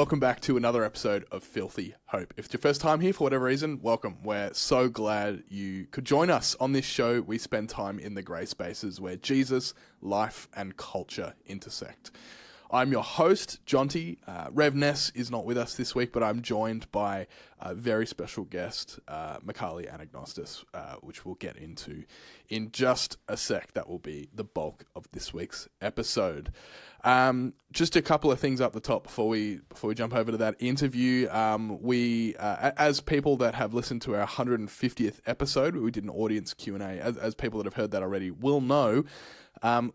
welcome back to another episode of Filthy Hope. If it's your first time here for whatever reason, welcome. We're so glad you could join us. On this show, we spend time in the grey spaces where Jesus, life, and culture intersect. I'm your host, Jonty. Rev Ness is not with us this week, but I'm joined by a very special guest, Mikali Anagnostis, which we'll get into in just a sec. That will be the bulk of this week's episode. Just a couple of things up the top before we jump over to that interview. We as people that have listened to our 150th episode, where we did an audience Q&A, as people that have heard that already will know,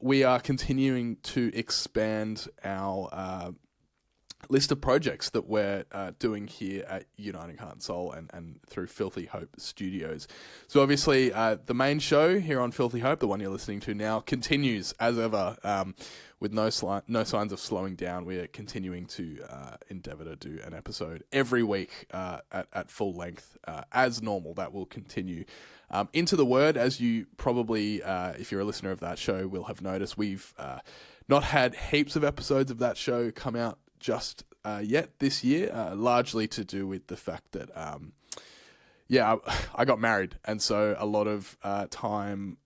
we are continuing to expand our list of projects that we're doing here at Uniting Heart and Soul and through Filthy Hope Studios. So obviously the main show here on Filthy Hope, the one you're listening to now, continues as ever with no signs of slowing down. We are continuing to endeavour to do an episode every week at full length as normal. That will continue. Into the Word, as you probably, if you're a listener of that show, will have noticed, we've not had heaps of episodes of that show come out just yet this year, largely to do with the fact that, I got married, and so a lot of time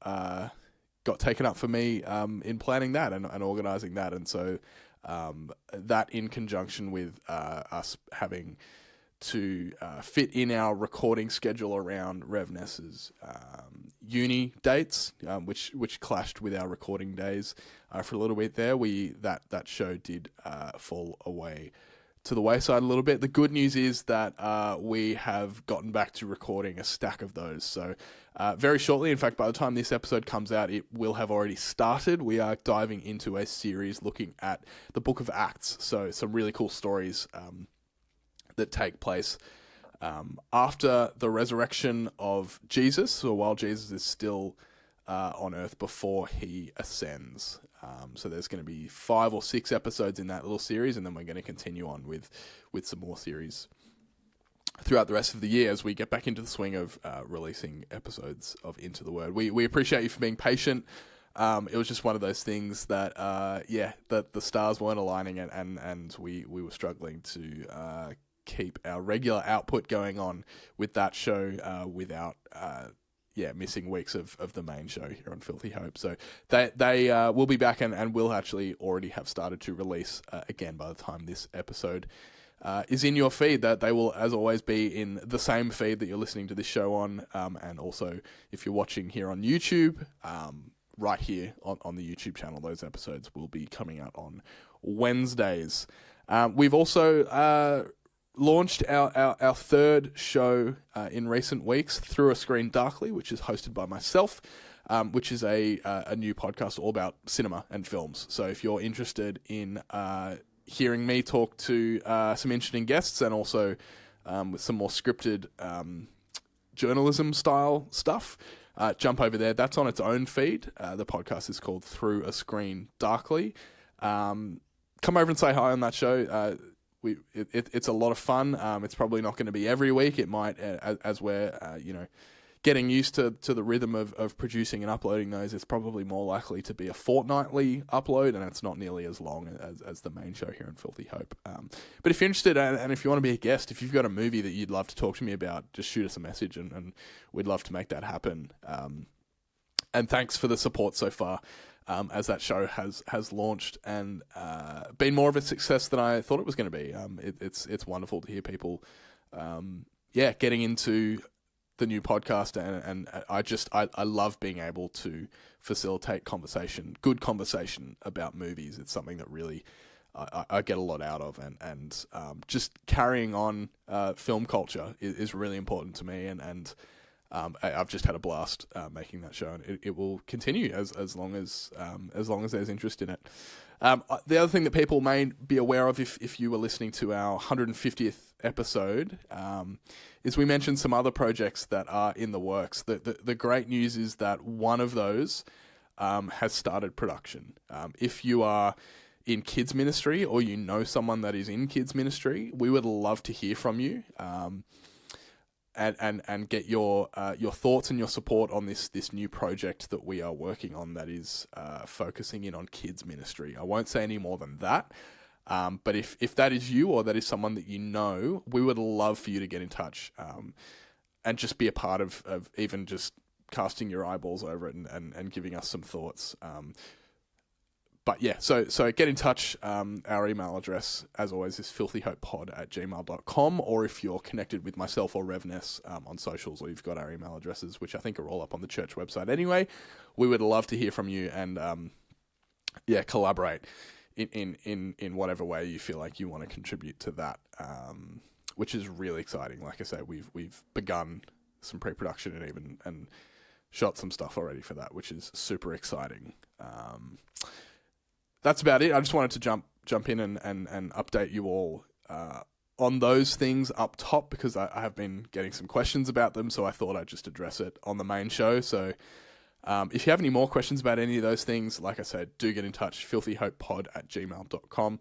got taken up for me in planning that and organising that, and so that in conjunction with us having to fit in our recording schedule around Rev Ness's uni dates, which clashed with our recording days for a little bit there. That show did fall away to the wayside a little bit. The good news is that we have gotten back to recording a stack of those. So very shortly, in fact, by the time this episode comes out, it will have already started. We are diving into a series looking at the Book of Acts. So some really cool stories that take place after the resurrection of Jesus, so while Jesus is still on earth before he ascends. So there's going to be 5 or 6 episodes in that little series, and then we're going to continue on with some more series throughout the rest of the year as we get back into the swing of releasing episodes of Into the Word. We appreciate you for being patient. It was just one of those things that, that the stars weren't aligning, and we were struggling to keep our regular output going on with that show without missing weeks of the main show here on Filthy Hope. So they will be back and will actually already have started to release again by the time this episode is in your feed. That they will, as always, be in the same feed that you're listening to this show on, and also if you're watching here on YouTube, right here on the YouTube channel, those episodes will be coming out on Wednesdays. We've also launched our third show in recent weeks, Through a Screen Darkly, which is hosted by myself, which is a new podcast all about cinema and films. So if you're interested in hearing me talk to some interesting guests and also with some more scripted journalism style stuff, jump over there. That's on its own feed. The podcast is called Through a Screen Darkly. Come over and say hi on that show. It's a lot of fun. It's probably not going to be every week. It might, as we're getting used to the rhythm of producing and uploading those, it's probably more likely to be a fortnightly upload, and it's not nearly as long as the main show here in Filthy Hope. But if you're interested, and if you want to be a guest, if you've got a movie that you'd love to talk to me about, just shoot us a message, and we'd love to make that happen. And thanks for the support so far. As that show has launched and been more of a success than I thought it was going to be. It's wonderful to hear people, getting into the new podcast, and I love being able to facilitate good conversation about movies. It's something that really I get a lot out of, and just carrying on film culture is really important to me, and I've just had a blast making that show, and it will continue as long as there's interest in it. The other thing that people may be aware of, if you were listening to our 150th episode, is we mentioned some other projects that are in the works. The great news is that one of those has started production. If you are in kids ministry, or you know someone that is in kids ministry, we would love to hear from you. And get your thoughts and your support on this new project that we are working on that is focusing in on kids ministry. I won't say any more than that, But if that is you or that is someone that you know, we would love for you to get in touch and just be a part of even just casting your eyeballs over it and giving us some thoughts. But yeah, so get in touch. Our email address, as always, is filthyhopepod@gmail.com, or if you're connected with myself or Revness on socials, or you've got our email addresses, which I think are all up on the church website anyway, we would love to hear from you and collaborate in whatever way you feel like you want to contribute to that, which is really exciting. Like I say, we've begun some pre-production and shot some stuff already for that, which is super exciting. That's about it. I just wanted to jump in and update you all on those things up top, because I have been getting some questions about them, so I thought I'd just address it on the main show. So if you have any more questions about any of those things, like I said, do get in touch, filthyhopepod@gmail.com,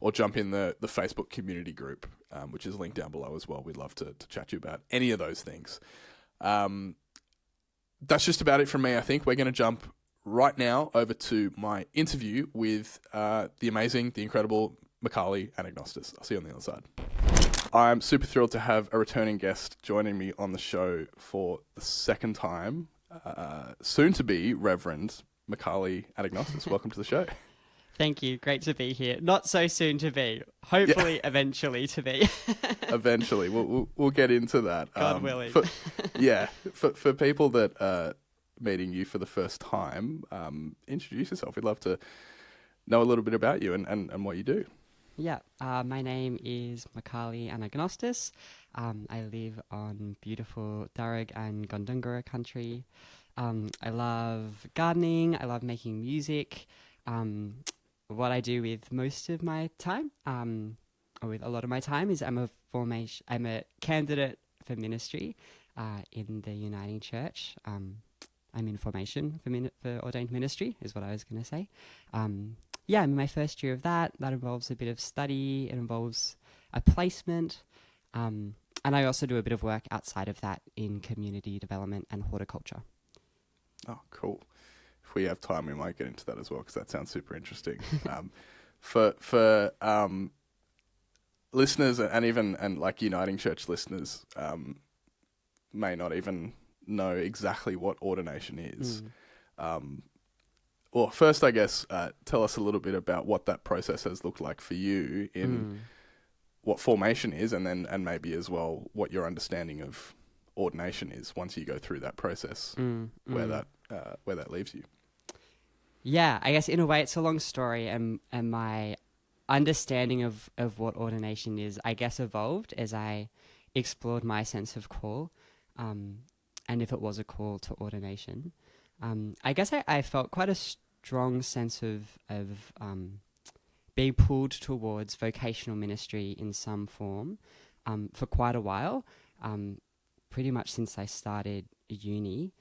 or jump in the Facebook community group, which is linked down below as well. We'd love to chat to you about any of those things. That's just about it from me, I think. We're going to jump right now over to my interview with the amazing, the incredible Mikali Anagnostis. I'll see you on the other side. I'm super thrilled to have a returning guest joining me on the show for the second time, soon to be Reverend Mikali Anagnostis. Welcome to the show. Thank you. Great to be here. Not so soon to be. Hopefully, eventually to be. Eventually. We'll get into that. God willing. For people that are meeting you for the first time, introduce yourself. We'd love to know a little bit about you and what you do. Yeah. My name is Mikali Anagnostis. I live on beautiful Darug and Gondungurra country. I love gardening. I love making music. What I do with most of my time, or with a lot of my time, is I'm a candidate for ministry in the Uniting Church. I'm in formation for ordained ministry, is what I was going to say. I'm in my first year of that. That involves a bit of study. It involves a placement. And I also do a bit of work outside of that in community development and horticulture. Oh, cool. If we have time, we might get into that as well, because that sounds super interesting. For listeners and like Uniting Church listeners may not even know exactly what ordination is. Well, first, I guess, tell us a little bit about what that process has looked like for you in what formation is, and maybe as well what your understanding of ordination is once you go through that process, where that leaves you. Yeah, I guess in a way it's a long story, and my understanding of what ordination is, I guess, evolved as I explored my sense of call, and if it was a call to ordination. I guess I felt quite a strong sense of being pulled towards vocational ministry in some form for quite a while, pretty much since I started uni.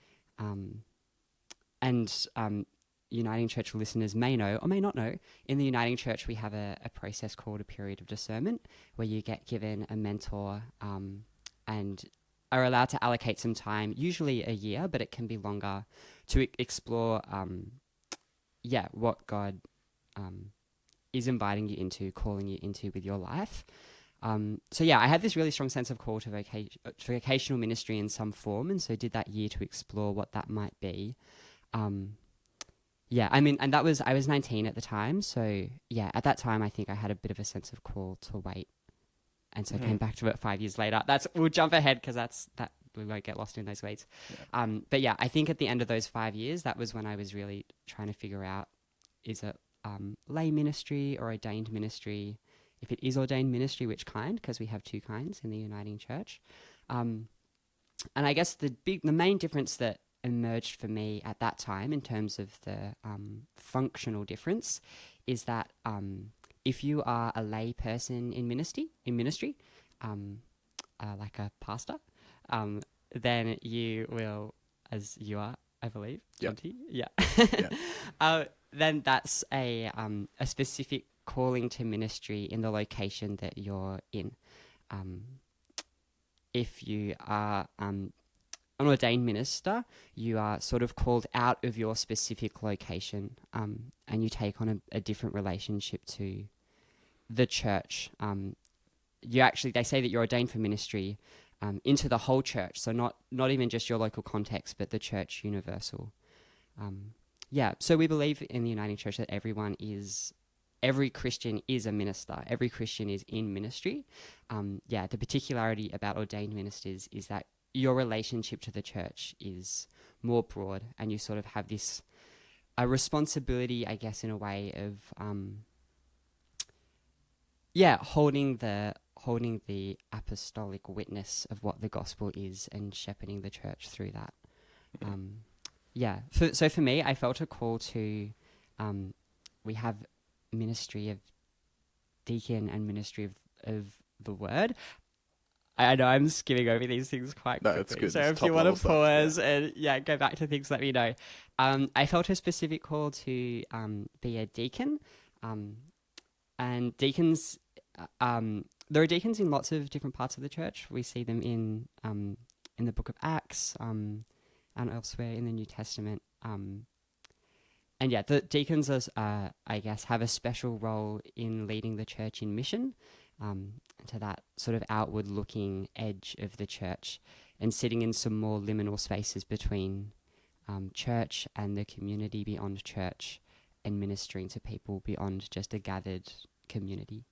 And Uniting Church listeners may know or may not know, in the Uniting Church we have a process called a period of discernment, where you get given a mentor and are allowed to allocate some time, usually a year, but it can be longer, to explore what God is inviting you into, calling you into with your life. I had this really strong sense of call to vocational ministry in some form, and so did that year to explore what that might be. And I was 19 at the time, so at that time I think I had a bit of a sense of call to wait, and so I came back to it 5 years later. We'll jump ahead because that we won't get lost in those weeds. I think at the end of those 5 years, that was when I was really trying to figure out, is it lay ministry or ordained ministry? If it is ordained ministry, which kind? Because we have two kinds in the Uniting Church. And I guess the main difference that emerged for me at that time in terms of the functional difference is that if you are a lay person in ministry, like a pastor, then you will, as you are, I believe, Jonty. Yeah. Then that's a specific calling to ministry in the location that you're in. If you are an ordained minister, you are sort of called out of your specific location, and you take on a different relationship to the church. They say that you're ordained for ministry into the whole church, so not even just your local context, but the church universal. So we believe in the Uniting Church that every Christian is a minister. Every Christian is in ministry. The particularity about ordained ministers is that your relationship to the church is more broad, and you sort of have a responsibility, I guess, in a way of holding the apostolic witness of what the gospel is and shepherding the church through that. So for me, I felt a call to, we have ministry of deacon and ministry of the word. I know I'm skimming over these things quite quickly. It's good. So It's if you want to pause stuff, and go back to things, let me know. I felt a specific call to be a deacon. And deacons, there are deacons in lots of different parts of the church. We see them in the book of Acts and elsewhere in the New Testament. The deacons, I guess, have a special role in leading the church in mission, to that sort of outward-looking edge of the church, and sitting in some more liminal spaces between church and the community beyond church, and ministering to people beyond just a gathered community.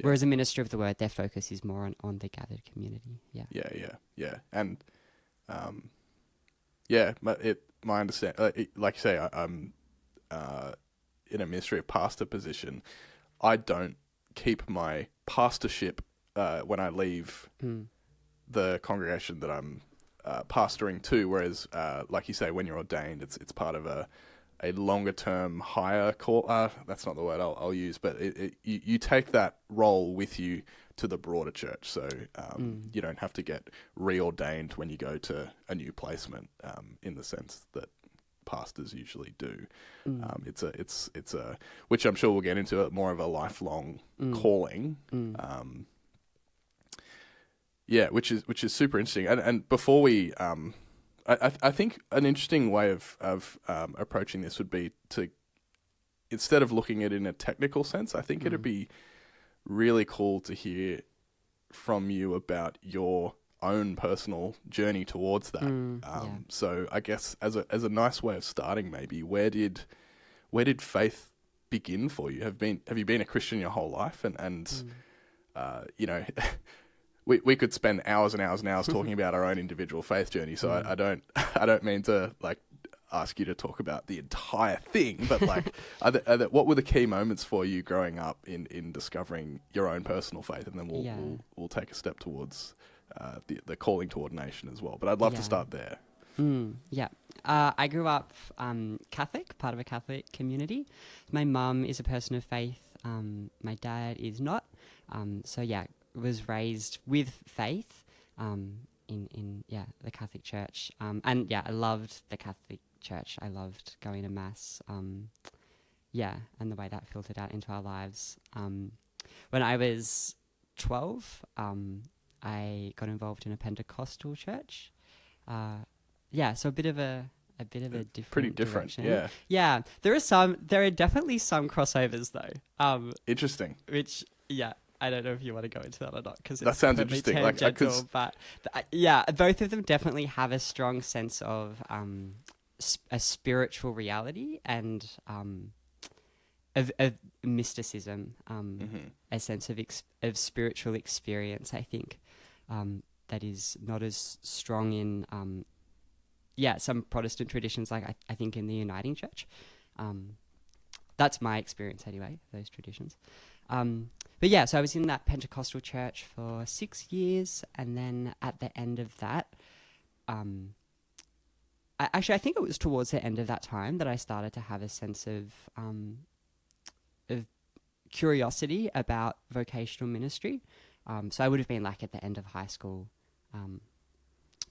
Whereas a minister of the word, their focus is more on the gathered community. And my understanding, like you say, I'm in a ministry of pastor position. I don't keep my pastorship when I leave the congregation that I'm pastoring to. Whereas, like you say, when you're ordained, it's part of a longer term higher call. That's not the word I'll use, but you take that role with you to the broader church. So you don't have to get reordained when you go to a new placement, in the sense that pastors usually do. It's a which I'm sure we'll get into, more of a lifelong calling. Which is super interesting. And before we I think an interesting way of approaching this would be to, instead of looking at it in a technical sense, I think it'd be really cool to hear from you about your own personal journey towards that. So I guess as a nice way of starting, maybe where did faith begin for you? Have you been a Christian your whole life? And we could spend hours and hours and hours talking about our own individual faith journey. So I don't mean to ask you to talk about the entire thing, but what were the key moments for you growing up in discovering your own personal faith? And then we'll take a step towards the calling to ordination as well. But I'd love to start there. I grew up Catholic, part of a Catholic community. My mum is a person of faith. My dad is not. Was raised with faith in the Catholic Church. I loved the Catholic Church. I loved going to Mass. And the way that filtered out into our lives. When I was 12, I got involved in a Pentecostal church. So a bit of a different, pretty different direction. There are definitely some crossovers though. Interesting. Which I don't know if you want to go into that or not, because that sounds interesting. Tangential, but both of them definitely have a strong sense of a spiritual reality and of mysticism, a sense of spiritual experience. I think that is not as strong in some Protestant traditions, like I think in the Uniting Church. That's my experience anyway, those traditions. So I was in that Pentecostal church for 6 years, and then at the end of that, I think it was towards the end of that time that I started to have a sense of curiosity about vocational ministry. So I would have been at the end of high school.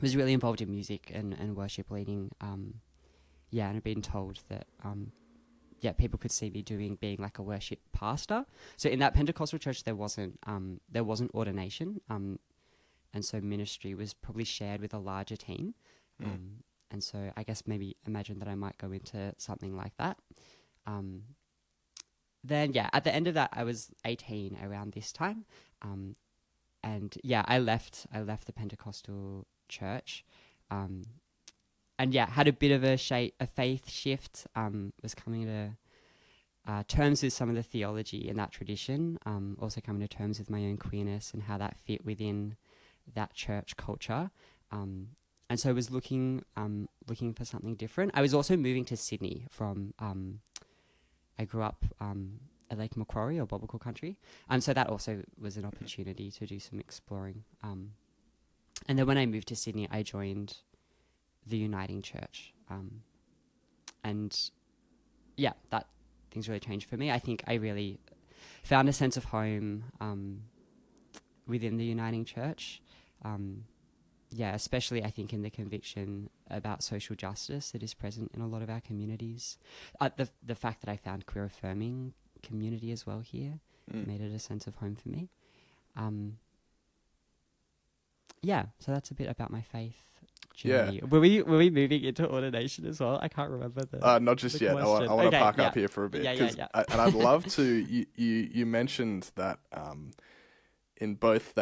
Was really involved in music and worship leading. And I'd been told that people could see me being a worship pastor. So in that Pentecostal church, there wasn't ordination. and so ministry was probably shared with a larger team. And so I guess maybe imagine that I might go into something like that. Then at the end of that, I was 18 around this time. And I left the Pentecostal church. And had a bit of a faith shift. Was coming to terms with some of the theology in that tradition. Also coming to terms with my own queerness and how that fit within that church culture. And so I was looking for something different. I was also moving to Sydney from, I grew up at Lake Macquarie or Biblical Country. And so that also was an opportunity to do some exploring. And then when I moved to Sydney, I joined the Uniting Church. That things really changed for me. I think I really found a sense of home within the Uniting Church. Especially I think in the conviction about social justice that is present in a lot of our communities. The fact that I found queer affirming community as well here made it a sense of home for me. So that's a bit about my faith journey. Were we moving into ordination as well? I can't remember not just yet. Question. I want to park up here for a bit. Yeah. And I'd love to. You mentioned that in both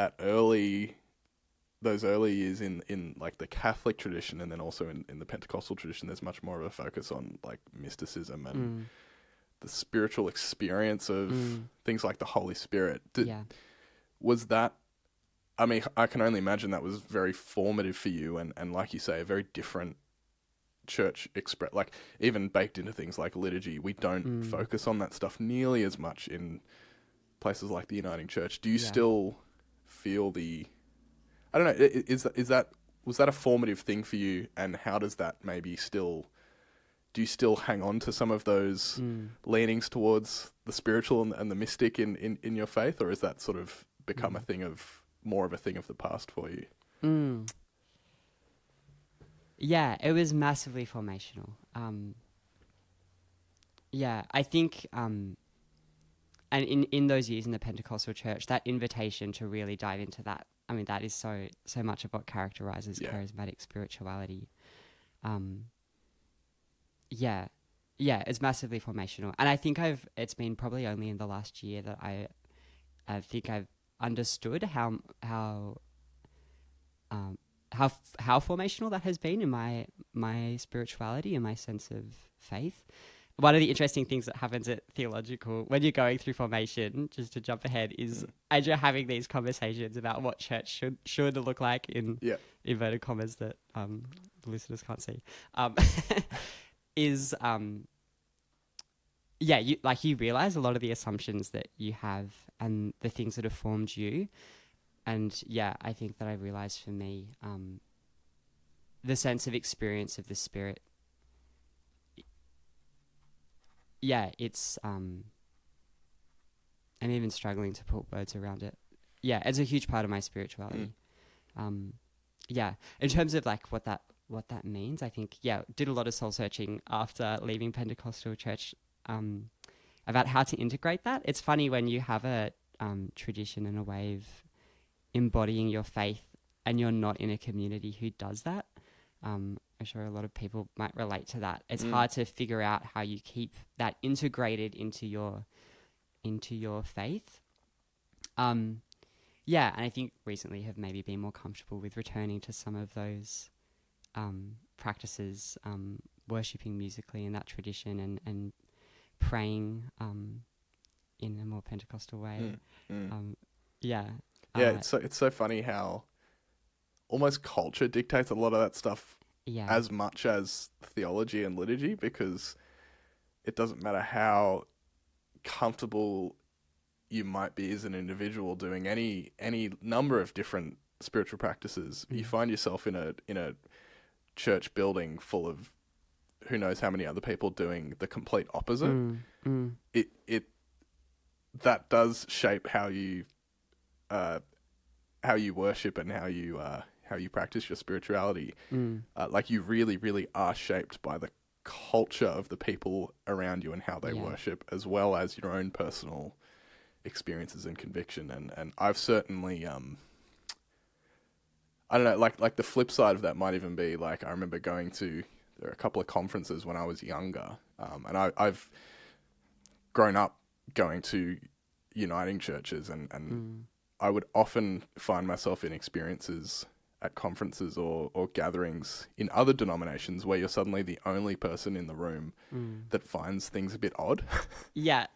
those early years in like the Catholic tradition and then also in the Pentecostal tradition, there's much more of a focus on like mysticism and the spiritual experience of things like the Holy Spirit. Was that, I mean, I can only imagine that was very formative for you and like you say, a very different church like even baked into things like liturgy, we don't focus on that stuff nearly as much in places like the Uniting Church. Do you still feel I don't know, was that a formative thing for you, and how does that maybe do you still hang on to some of those leanings towards the spiritual and the mystic in your faith, or has that sort of become more of a thing of the past for you? Yeah, it was massively formational. I think, and in those years in the Pentecostal church, that invitation to really dive into that, I mean, that is so much of what characterizes charismatic spirituality. It's massively formational. And I think it's been probably only in the last year that I think I've understood how formational that has been in my spirituality and my sense of faith. One of the interesting things that happens at theological when you're going through formation, just to jump ahead, is as you're having these conversations about what church should look like in inverted commas that the listeners can't see, you realize a lot of the assumptions that you have and the things that have formed you. And I think that I realized for me, the sense of experience of the Spirit. It's I'm even struggling to put words around it. It's a huge part of my spirituality. In terms of like what that means, I think did a lot of soul searching after leaving Pentecostal church about how to integrate that. It's funny when you have a tradition and a way of embodying your faith and you're not in a community who does that. I'm sure a lot of people might relate to that. It's hard to figure out how you keep that integrated into your faith. And I think recently have maybe been more comfortable with returning to some of those practices, worshipping musically in that tradition and praying in a more Pentecostal way. It's so funny how almost culture dictates a lot of that stuff as much as theology and liturgy, because it doesn't matter how comfortable you might be as an individual doing any number of different spiritual practices. You find yourself in a church building full of who knows how many other people doing the complete opposite. It that does shape how you worship and how you practice your spirituality. Like you really, really are shaped by the culture of the people around you and how they worship, as well as your own personal experiences and conviction. And I've certainly I don't know, like the flip side of that might even be like, I remember going to, there are a couple of conferences when I was younger, and I've grown up going to uniting churches, and I would often find myself in experiences at conferences or gatherings in other denominations where you're suddenly the only person in the room that finds things a bit odd. Yeah.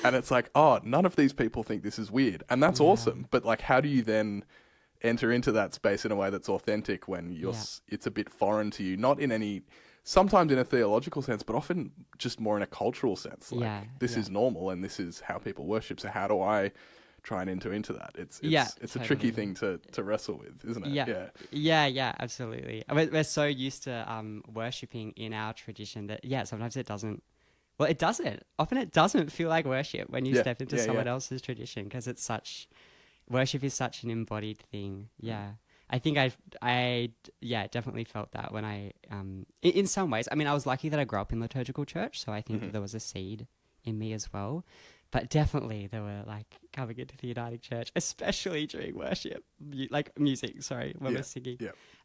And it's like, oh, none of these people think this is weird. And that's awesome. But like, how do you then enter into that space in a way that's authentic when it's a bit foreign to you? Not in any, sometimes in a theological sense, but often just more in a cultural sense. Like, this is normal and this is how people worship. So how do I try and enter into that? It's totally. a tricky thing to wrestle with, isn't it? Yeah, absolutely. We're so used to worshipping in our tradition that sometimes it doesn't. Well, it doesn't. Often it doesn't feel like worship when you step into someone else's tradition, because worship is such an embodied thing. Yeah. I think I definitely felt that when I, in some ways, I mean, I was lucky that I grew up in liturgical church, so I think that there was a seed in me as well. But definitely there were like coming into the uniting church, especially during worship, like music, when we're singing,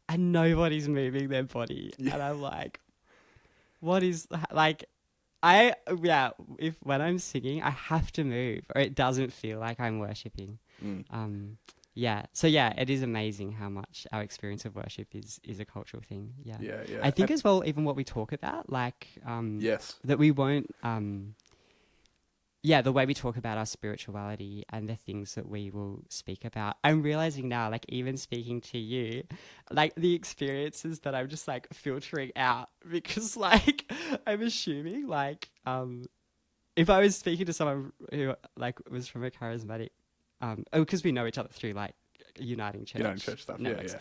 and nobody's moving their body. And I'm like, what is, like, if when I'm singing, I have to move or it doesn't feel like I'm worshipping. So it is amazing how much our experience of worship is a cultural thing. I think as well, even what we talk about, like, that we won't, the way we talk about our spirituality and the things that we will speak about. I'm realizing now, like, even speaking to you, like, the experiences that I'm just like filtering out, because like I'm assuming like if I was speaking to someone who like was from a charismatic because we know each other through like uniting church stuff networks.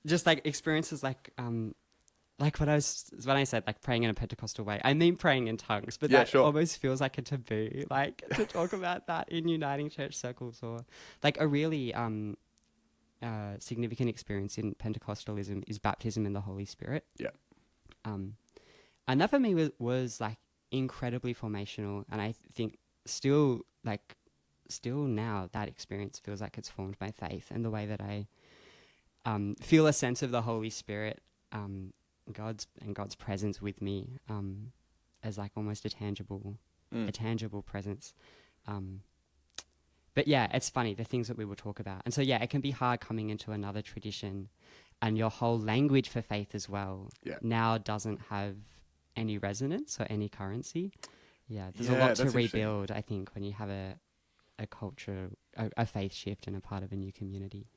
Just like experiences like when I said like praying in a Pentecostal way, I mean praying in tongues, but that almost feels like a taboo, like to talk about that in uniting church circles. Or like a really significant experience in Pentecostalism is baptism in the Holy Spirit. And that for me was like incredibly formational, and I think still now that experience feels like it's formed my faith and the way that I feel a sense of the Holy Spirit, God's presence with me, as like almost a tangible presence. But it's funny, the things that we will talk about. And so it can be hard coming into another tradition and your whole language for faith as well now doesn't have any resonance or any currency. There's a lot to rebuild, I think, when you have a culture, a faith shift and a part of a new community.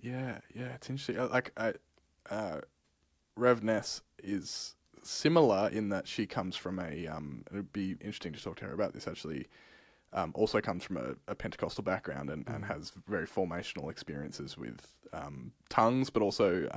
It's interesting. Rev Ness is similar in that she comes from it'd be interesting to talk to her about this actually, also comes from a Pentecostal background and has very formational experiences with tongues, but also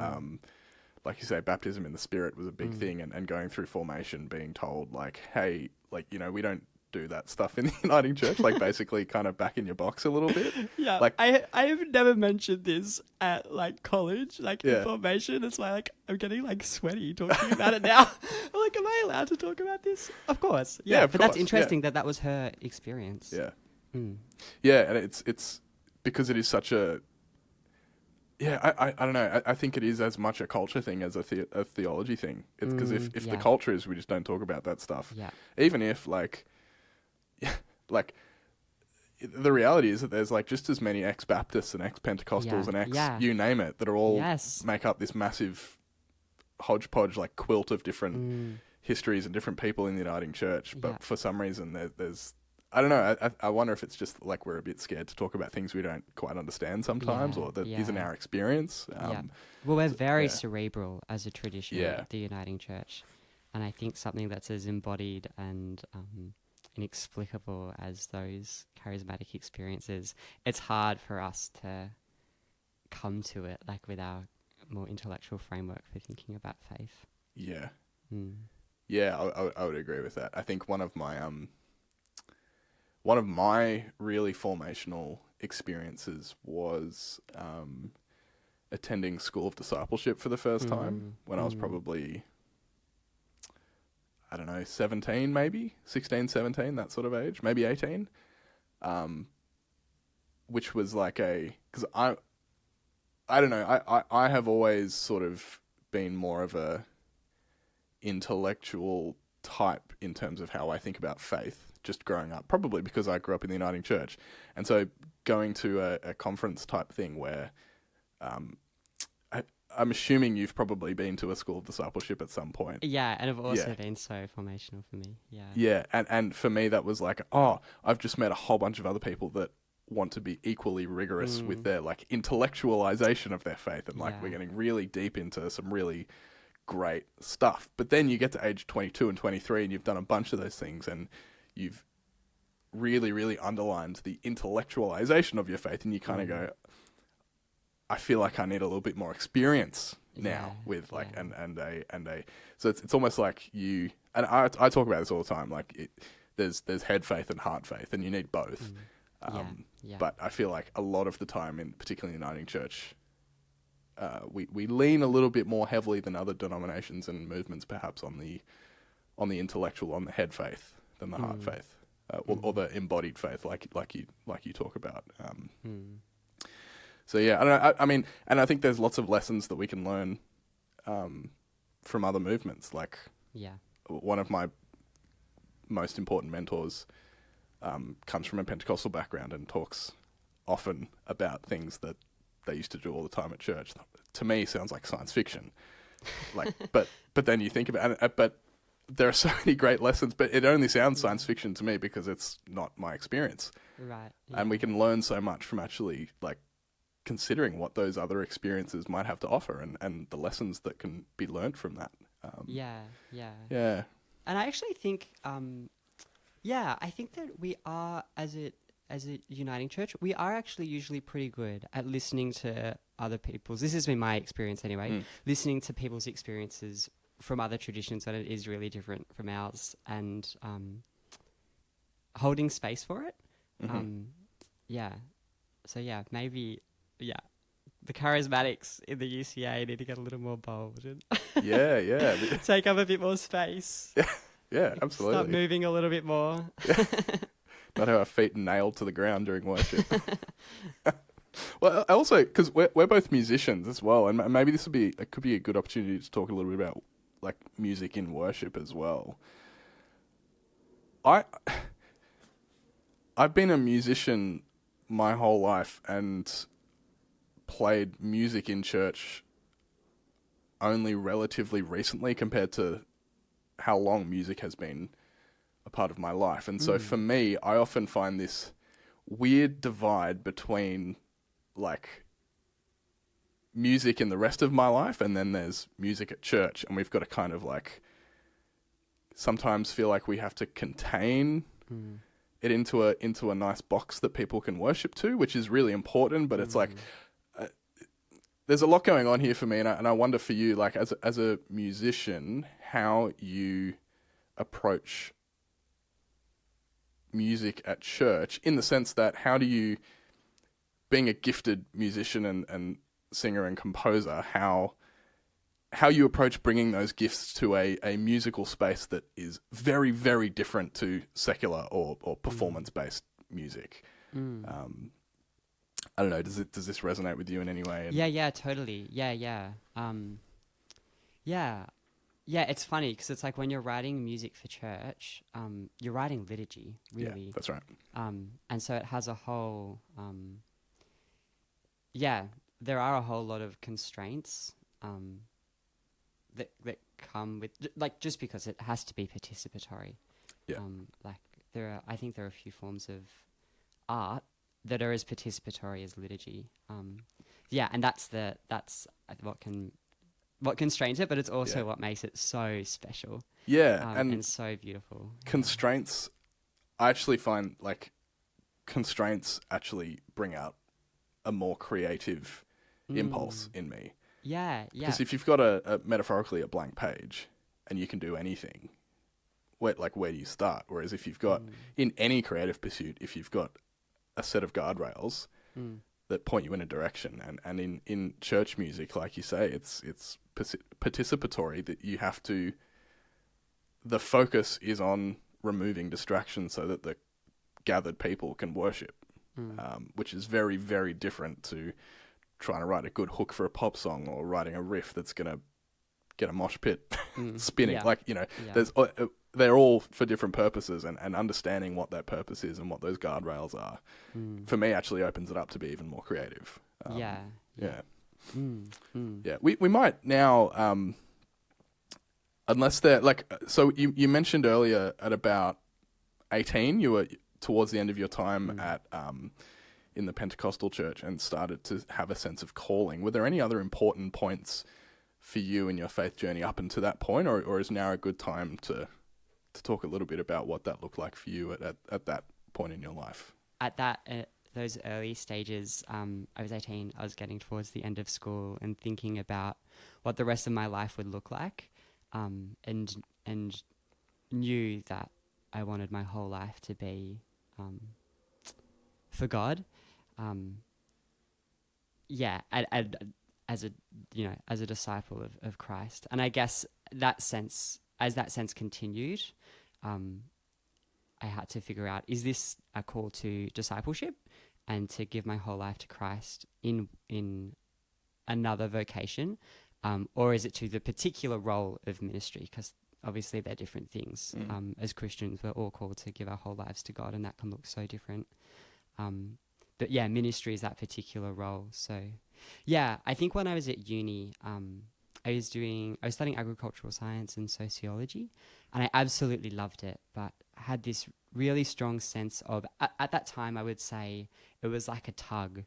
like you say, baptism in the Spirit was a big thing, and going through formation, being told like, hey, like, we don't do that stuff in the uniting church, like basically kind of back in your box a little bit. Like I have never mentioned this at like college, like in formation. It's like I'm getting like sweaty talking about it now. I'm like, am I allowed to talk about this? Of course. But that's interesting that was her experience. And it's because it is such a I don't know. I think it is as much a culture thing as a theology thing. It's because if the culture is we just don't talk about that stuff. Even if like the reality is that there's like just as many ex-Baptists and ex-Pentecostals and you name it, that are all make up this massive hodgepodge, like quilt of different histories and different people in the uniting church. But for some reason there's I don't know. I wonder if it's just like we're a bit scared to talk about things we don't quite understand sometimes, or that isn't our experience. Well, we're very cerebral as a tradition, the uniting church. And I think something that's as embodied and inexplicable as those charismatic experiences, it's hard for us to come to it like with our more intellectual framework for thinking about faith. I would agree with that. I think one of my really formational experiences was attending School of Discipleship for the first time when I was probably, I don't know, 17 maybe, 16, 17, that sort of age, maybe 18, which was like because I don't know. I have always sort of been more of a intellectual type in terms of how I think about faith, just growing up, probably because I grew up in the Uniting Church. And so going to a conference type thing where I'm assuming you've probably been to a school of discipleship at some point. Yeah, and have also been so formational for me. Yeah. Yeah, and for me that was like, oh, I've just met a whole bunch of other people that want to be equally rigorous with their like intellectualization of their faith, and like we're getting really deep into some really great stuff. But then you get to age 22 and 23 and you've done a bunch of those things and you've really, really underlined the intellectualization of your faith, and you kind of go, I feel like I need a little bit more experience now with like, and a, so it's almost like you, and I talk about this all the time, like there's head faith and heart faith, and you need both. But I feel like a lot of the time, in particularly in the Uniting Church, we lean a little bit more heavily than other denominations and movements, perhaps on the intellectual, on the head faith than the heart faith, or the embodied faith, like you talk about. So yeah, I don't know. I mean, and I think there's lots of lessons that we can learn from other movements. Like, one of my most important mentors comes from a Pentecostal background and talks often about things that they used to do all the time at church. To me, sounds like science fiction. Like, but then you think about it, but there are so many great lessons, but it only sounds science fiction to me because it's not my experience. Right. And we can learn so much from actually like considering what those other experiences might have to offer, and the lessons that can be learned from that. Yeah. And I actually think, I think that we are, as a uniting church, we are actually usually pretty good at listening to other people's. This has been my experience anyway. Listening to people's experiences from other traditions when it is really different from ours, and holding space for it. So maybe. Yeah, the charismatics in the UCA need to get a little more bold and take up a bit more space. Yeah, absolutely. Start moving a little bit more. Not have our feet nailed to the ground during worship. Well, also because we're both musicians as well, and maybe it could be a good opportunity to talk a little bit about like music in worship as well. I've been a musician my whole life and played music in church only relatively recently compared to how long music has been a part of my life. And so for me, I often find this weird divide between like music in the rest of my life and then there's music at church, and we've got to kind of like sometimes feel like we have to contain it into a nice box that people can worship to, which is really important, but it's like there's a lot going on here for me, and I wonder for you, like as a musician, how you approach music at church, in the sense that how do you, being a gifted musician and singer and composer, how you approach bringing those gifts to a musical space that is very, very different to secular or performance-based music. I don't know. Does this resonate with you in any way? Yeah, totally. Yeah. It's funny because it's like when you're writing music for church, you're writing liturgy, really. Yeah, that's right. And so it has a whole, there are a whole lot of constraints that come with, like, just because it has to be participatory. Yeah. I think there are a few forms of art that are as participatory as liturgy. And that's what constrains it, but it's also what makes it so special. Yeah, and so beautiful. Constraints, I actually find like constraints actually bring out a more creative impulse in me. Yeah. Because if you've got a metaphorically a blank page and you can do anything, where do you start? Whereas if you've got in any creative pursuit, if you've got a set of guardrails that point you in a direction, and in church music, like you say, it's participatory, that you have to, the focus is on removing distractions so that the gathered people can worship, which is very, very different to trying to write a good hook for a pop song or writing a riff that's going to get a mosh pit spinning. Yeah. Like, they're all for different purposes, and understanding what that purpose is and what those guardrails are, for me, actually opens it up to be even more creative. Yeah. We might now, unless they're like, so you mentioned earlier at about 18, you were towards the end of your time at in the Pentecostal church and started to have a sense of calling. Were there any other important points for you in your faith journey up until that point, or is now a good time to talk a little bit about what that looked like for you at that point in your life? At those early stages, I was 18. I was getting towards the end of school and thinking about what the rest of my life would look like, and knew that I wanted my whole life to be for God. As a disciple of Christ. And I guess as that sense continued, I had to figure out, is this a call to discipleship and to give my whole life to Christ in another vocation, or is it to the particular role of ministry? Because obviously they're different things. As Christians, we're all called to give our whole lives to God, and that can look so different. But yeah, ministry is that particular role. So yeah, I think when I was at uni, I was studying agricultural science and sociology, and I absolutely loved it, but I had this really strong sense of, at that time, I would say it was like a tug,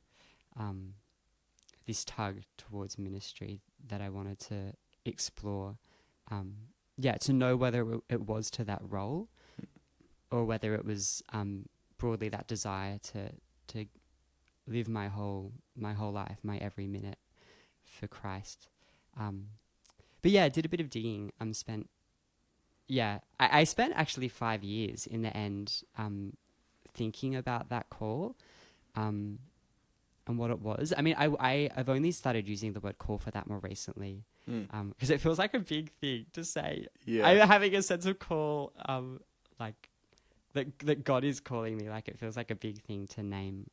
this tug towards ministry that I wanted to explore. To know whether it was to that role or whether it was broadly that desire to live my whole life, my every minute for Christ. But yeah, I did a bit of digging. I spent actually 5 years in the end thinking about that call and what it was. I mean, I've only started using the word call for that more recently because it feels like a big thing to say. Yeah. I'm having a sense of call, like that God is calling me. Like, it feels like a big thing to name.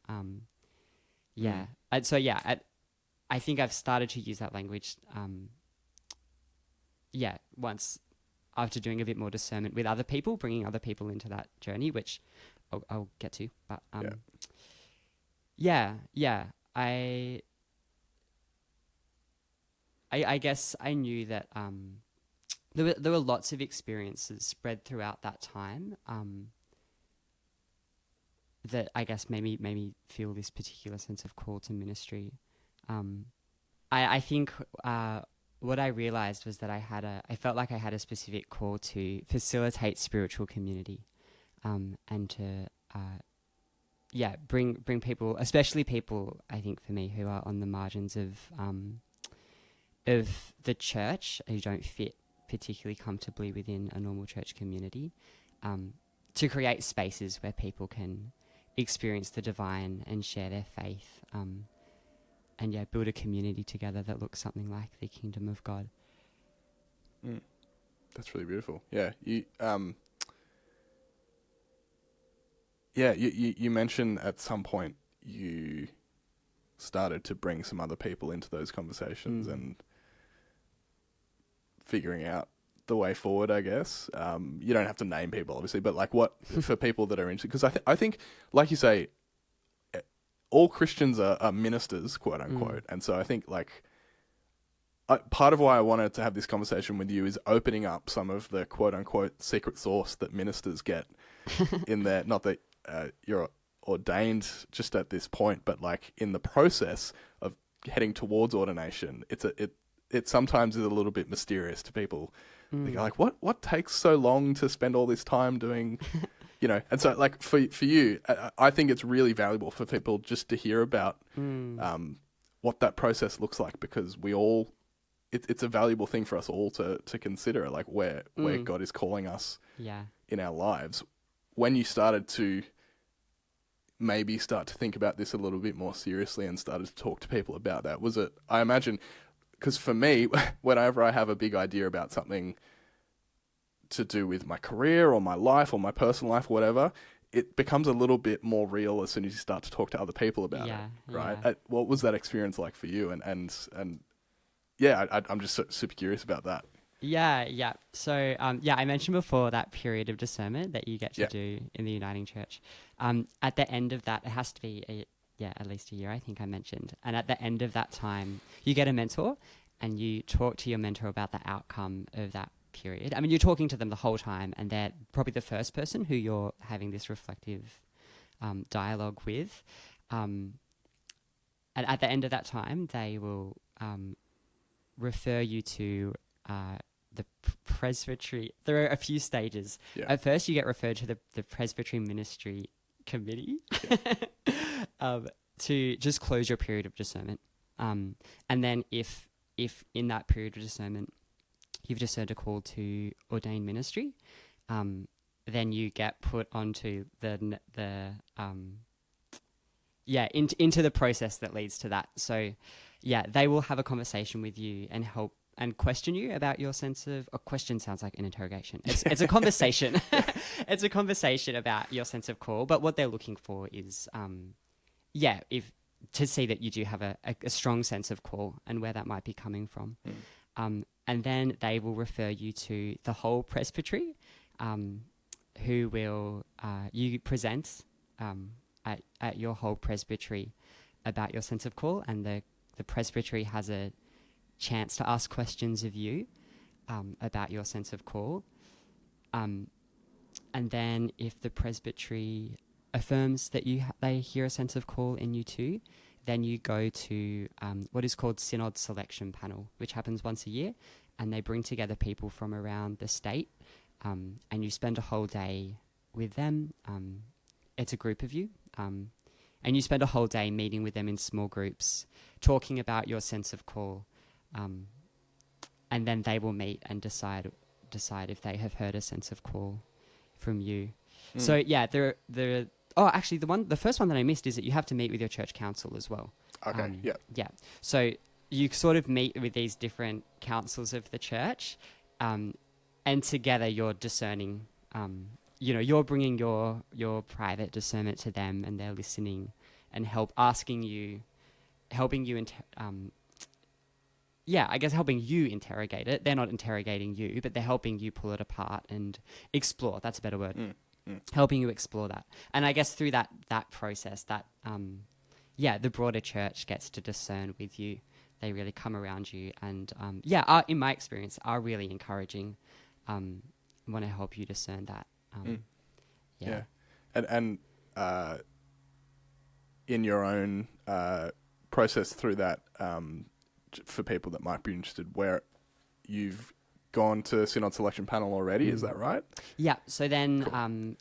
I think I've started to use that language. Once after doing a bit more discernment with other people, bringing other people into that journey, which I'll get to. But I guess I knew that there were lots of experiences spread throughout that time that I guess made me feel this particular sense of call to ministry. I think what I realized was that I felt like I had a specific call to facilitate spiritual community, and to bring people, especially people, I think for me, who are on the margins of the church, who don't fit particularly comfortably within a normal church community, to create spaces where people can experience the divine and share their faith, and build a community together that looks something like the kingdom of God. That's really beautiful. Yeah, you mentioned at some point you started to bring some other people into those conversations and figuring out the way forward, I guess. You don't have to name people, obviously, but like what for people that are interested, because I think, like you say, all Christians are ministers, quote unquote. And so I think part of why I wanted to have this conversation with you is opening up some of the quote unquote secret sauce that ministers get in there. Not that you're ordained just at this point, but like in the process of heading towards ordination, it sometimes is a little bit mysterious to people. They go like, what takes so long to spend all this time doing, and so like for you, I think it's really valuable for people just to hear about what that process looks like, because it's a valuable thing for us all to consider, like where God is calling us in our lives. When you started to maybe start to think about this a little bit more seriously and started to talk to people about that, was it, I imagine, because for me, whenever I have a big idea about something to do with my career or my life or my personal life or whatever, it becomes a little bit more real as soon as you start to talk to other people about it, right? What was that experience like for you? And yeah, I'm just super curious about that. Yeah. So, I mentioned before that period of discernment that you get to do in the Uniting Church. At the end of that, it has to be at least a year, I think I mentioned. And at the end of that time, you get a mentor and you talk to your mentor about the outcome of that period. I mean, you're talking to them the whole time, and they're probably the first person who you're having this reflective dialogue with. And at the end of that time, they will refer you to the presbytery. There are a few stages. Yeah. At first, you get referred to the presbytery ministry committee to just close your period of discernment. And then if in that period of discernment you've discerned a call to ordained ministry, then you get put onto into the process that leads to that. So they will have a conversation with you and help and question you about your sense of... A question sounds like an interrogation. It's a conversation. It's a conversation about your sense of call. But what they're looking for is, to see that you do have a strong sense of call and where that might be coming from. And then they will refer you to the whole presbytery, who will... you present at your whole presbytery about your sense of call, and the presbytery has a chance to ask questions of you about your sense of call. And then if the presbytery affirms that they hear a sense of call in you too, then you go to what is called Synod Selection Panel, which happens once a year, and they bring together people from around the state, and you spend a whole day with them. It's a group of you, and you spend a whole day meeting with them in small groups, talking about your sense of call. And then they will meet and decide if they have heard a sense of call from you. So the first one that I missed is that you have to meet with your church council as well. Okay. So you sort of meet with these different councils of the church, and together you're discerning. You're bringing your private discernment to them, and they're listening and helping you interrogate it. They're not interrogating you, but they're helping you pull it apart and explore. That's a better word. Helping you explore that. And I guess through that process, that the broader church gets to discern with you. They really come around you, and in my experience, are really encouraging. Want to help you discern that. And in your own process through that, for people that might be interested, where you've gone to Synod Selection Panel already, is that right? Yeah. So then, cool.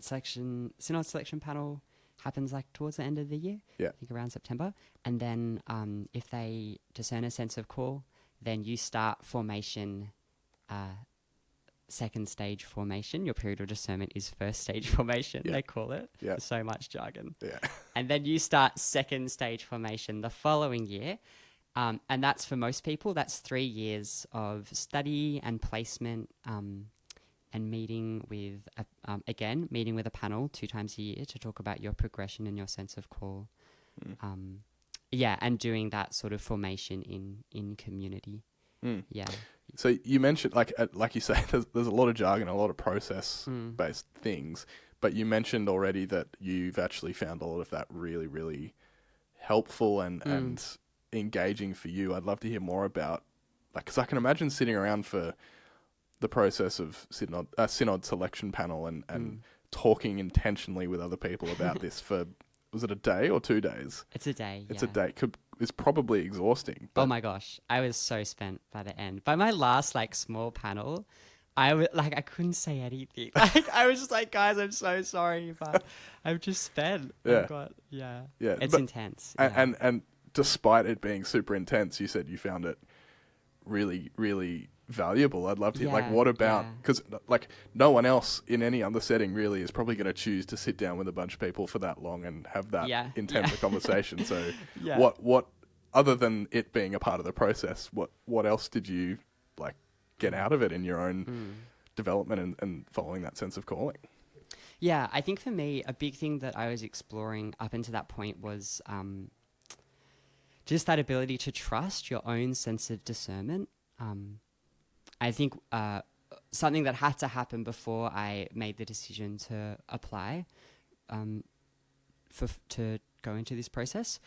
Synod Selection Panel happens like towards the end of the year. Yeah. I think around September. And then if they discern a sense of call, then you start formation, second stage formation. Your period of discernment is first stage formation, they call it. Yeah. There's so much jargon. Yeah. And then you start second stage formation the following year. And that's for most people, that's 3 years of study and placement, and meeting with a panel 2 times a year to talk about your progression and your sense of call. And doing that sort of formation in community. Yeah. So you mentioned, like you say, there's a lot of jargon, a lot of process-based things, but you mentioned already that you've actually found a lot of that really, really helpful and engaging for you. I'd love to hear more about, because I can imagine sitting around for the process of Synod Selection Panel and talking intentionally with other people about this for, was it a day or 2 days? It's a day. It's a day. It's probably exhausting. Oh my gosh, I was so spent by the end. By my last small panel, I couldn't say anything. I was just like, guys, I'm so sorry, but I'm just spent. Yeah. It's intense. And despite it being super intense, you said you found it really, really valuable. I'd love to hear, what about, because no one else in any other setting really is probably going to choose to sit down with a bunch of people for that long and have that intense a conversation. So what other than it being a part of the process, what else did you get out of it in your own development and following that sense of calling? Yeah, I think for me, a big thing that I was exploring up until that point was just that ability to trust your own sense of discernment. I think something that had to happen before I made the decision to apply to go into this process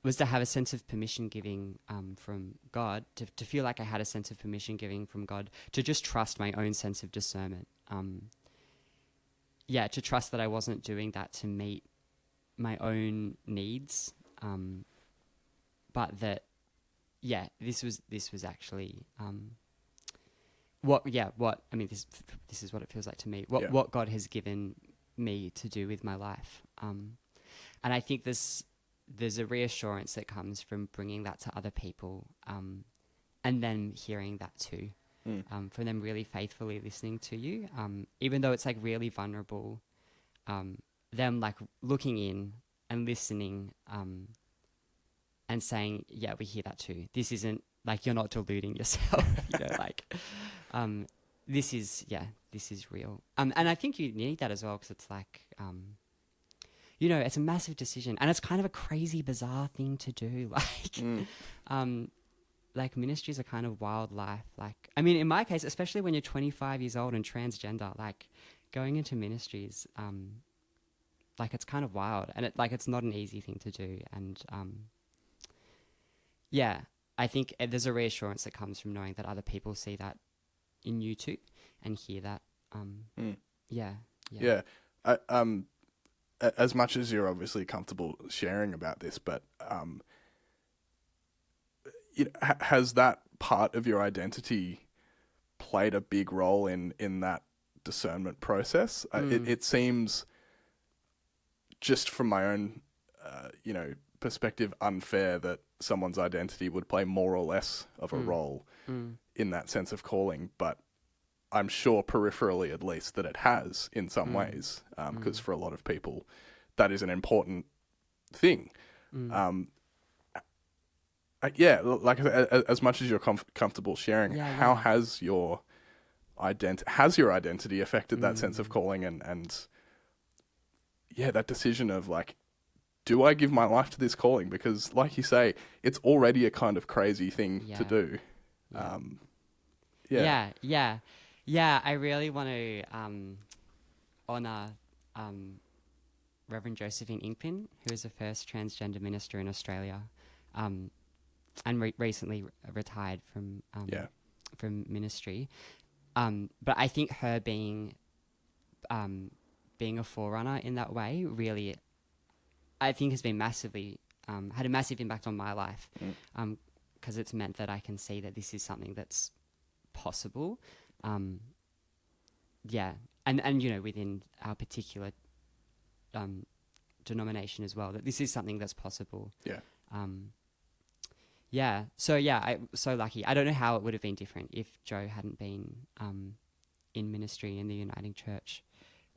was to have a sense of permission giving from God, to feel like I had a sense of permission giving from God, to just trust my own sense of discernment. To trust that I wasn't doing that to meet my own needs, but that, this was actually this is what it feels like to me. What God has given me to do with my life, and I think there's a reassurance that comes from bringing that to other people, and then hearing that too. From them really faithfully listening to you, even though it's like really vulnerable, them like looking in and listening, and saying, yeah, we hear that too. This isn't like, you're not deluding yourself, this is real. And I think you need that as well, because it's like, it's a massive decision, and it's kind of a crazy, bizarre thing to do. Like ministries are kind of wildlife. Like, I mean, in my case, especially when you're 25 years old and transgender, like going into ministries, like it's kind of wild, and it's not an easy thing to do. And I think there's a reassurance that comes from knowing that other people see that in you too, and hear that. As much as you're obviously comfortable sharing about this, but has that part of your identity played a big role in that discernment process? It seems, just from my own perspective, unfair that someone's identity would play more or less of a role in that sense of calling, but I'm sure peripherally, at least, that it has in some ways, because for a lot of people that is an important thing. As much as you're comfortable sharing, how has your identity affected that sense of calling and that decision of like, do I give my life to this calling? Because like you say, it's already a kind of crazy thing to do. I really want to honour Reverend Josephine Inkpin, who is the first transgender minister in Australia, and recently retired from ministry. But I think her being a forerunner in that way really, I think, has been massively had a massive impact on my life, because it's meant that I can see that this is something that's possible. And within our particular denomination as well, that this is something that's possible. I'm so lucky. I don't know how it would have been different if Joe hadn't been in ministry in the Uniting Church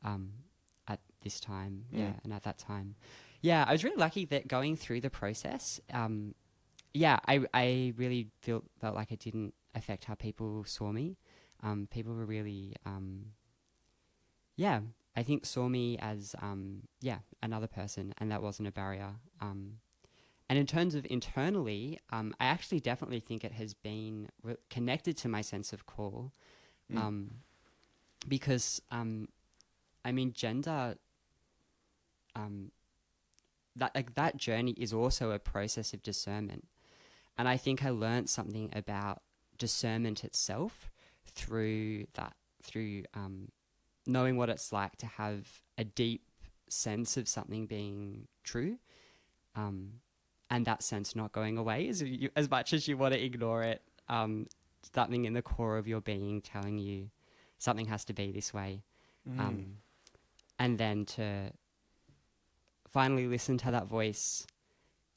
at this time. And at that time. I was really lucky that going through the process, I really felt like it didn't affect how people saw me. People were really, I think saw me as, another person, and that wasn't a barrier. And in terms of internally, I actually definitely think it has been connected to my sense of call, because, gender, that journey is also a process of discernment. And I think I learned something about discernment itself through knowing what it's like to have a deep sense of something being true, and that sense not going away as much as you want to ignore it. Something in the core of your being telling you something has to be this way, and then to finally listen to that voice,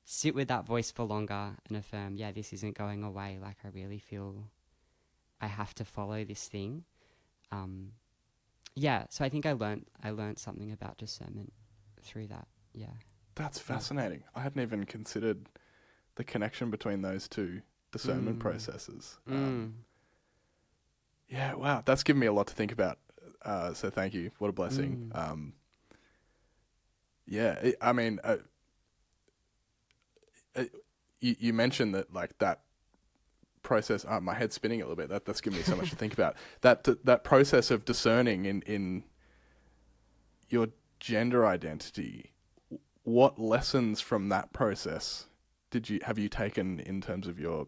sit with that voice for longer, and affirm, this isn't going away. Like, I really feel I have to follow this thing. So I think I learned something about discernment through that. That's fascinating. I hadn't even considered the connection between those two discernment processes. Wow, that's given me a lot to think about. So thank you. What a blessing. Mm. I mean, you mentioned that like that process. My head's spinning a little bit. That's giving me so much to think about. That process of discerning in your gender identity. What lessons from that process have you taken in terms of your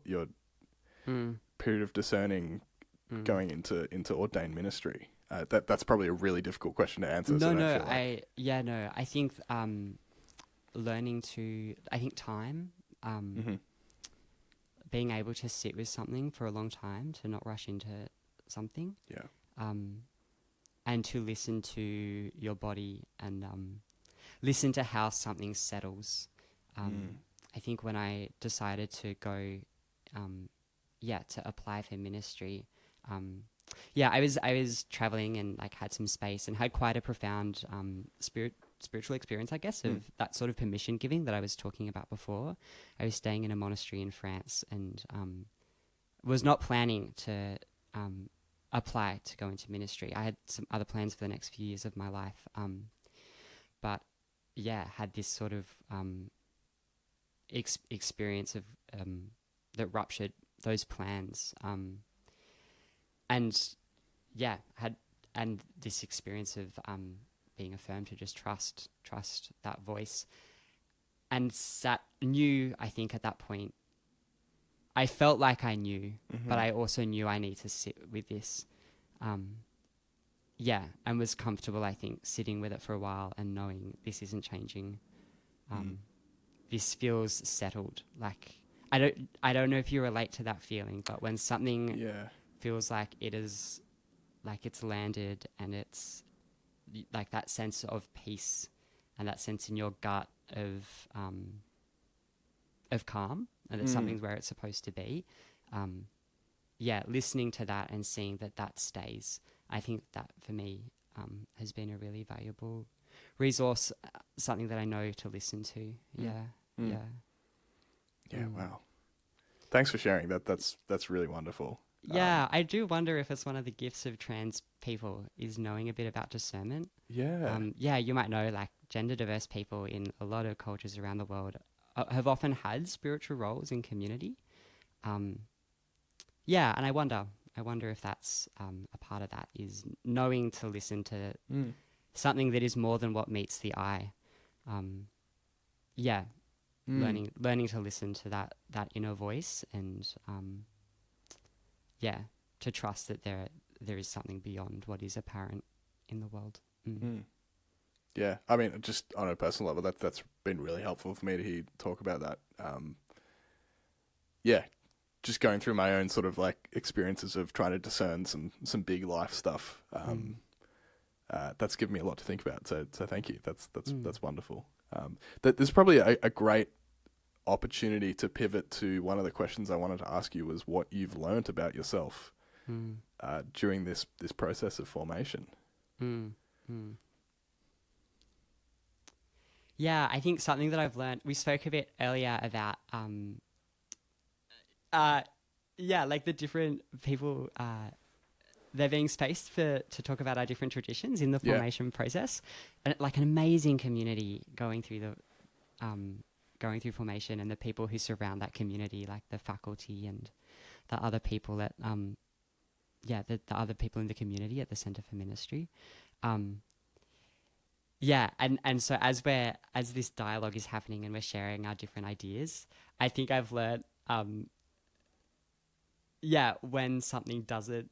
Mm. period of discerning Mm. going into ordained ministry? That's probably a really difficult question to answer. No, So don't no, feel like I think learning to, I think time, Mhm. being able to sit with something for a long time, to not rush into something, Yeah. and to listen to your body and listen to how something settles. I think when I decided to go, to apply for ministry, I was traveling and like had some space and had quite a profound spiritual experience, I guess, of that sort of permission giving that I was talking about before. I was staying in a monastery in France and was not planning to apply to go into ministry. I had some other plans for the next few years of my life, but had this sort of experience of that ruptured those plans, and had this experience of being affirmed to just trust that voice, and knew, I think at that point I felt like I knew, but I also knew I need to sit with this, and was comfortable, I think, sitting with it for a while and knowing this isn't changing. This feels settled. Like I don't know if you relate to that feeling, but when something feels like it is, like it's landed, and it's like that sense of peace and that sense in your gut of calm, and that something's where it's supposed to be. Listening to that and seeing that stays. I think that for me has been a really valuable resource, something that I know to listen to. Wow. Thanks for sharing that. That's really wonderful. I do wonder if it's one of the gifts of trans people is knowing a bit about discernment. You might know, like, gender diverse people in a lot of cultures around the world have often had spiritual roles in community. And I wonder if that's a part of that, is knowing to listen to something that is more than what meets the eye. Learning to listen to that inner voice, and to trust that there is something beyond what is apparent in the world. Yeah, I mean, just on a personal level, that's been really helpful for me to hear talk about that. Just going through my own sort of like experiences of trying to discern some big life stuff. That's given me a lot to think about. So thank you. That's wonderful. There's probably a great opportunity to pivot to one of the questions I wanted to ask you, was what you've learnt about yourself during this process of formation. Yeah, I think something that I've learned, we spoke a bit earlier about, like the different people, there being space to talk about our different traditions in the formation process, and like an amazing community going through formation, and the people who surround that community, like the faculty and the other people that, the other people in the community at the Centre for Ministry. And so as this dialogue is happening and we're sharing our different ideas, I think I've learned, when something doesn't,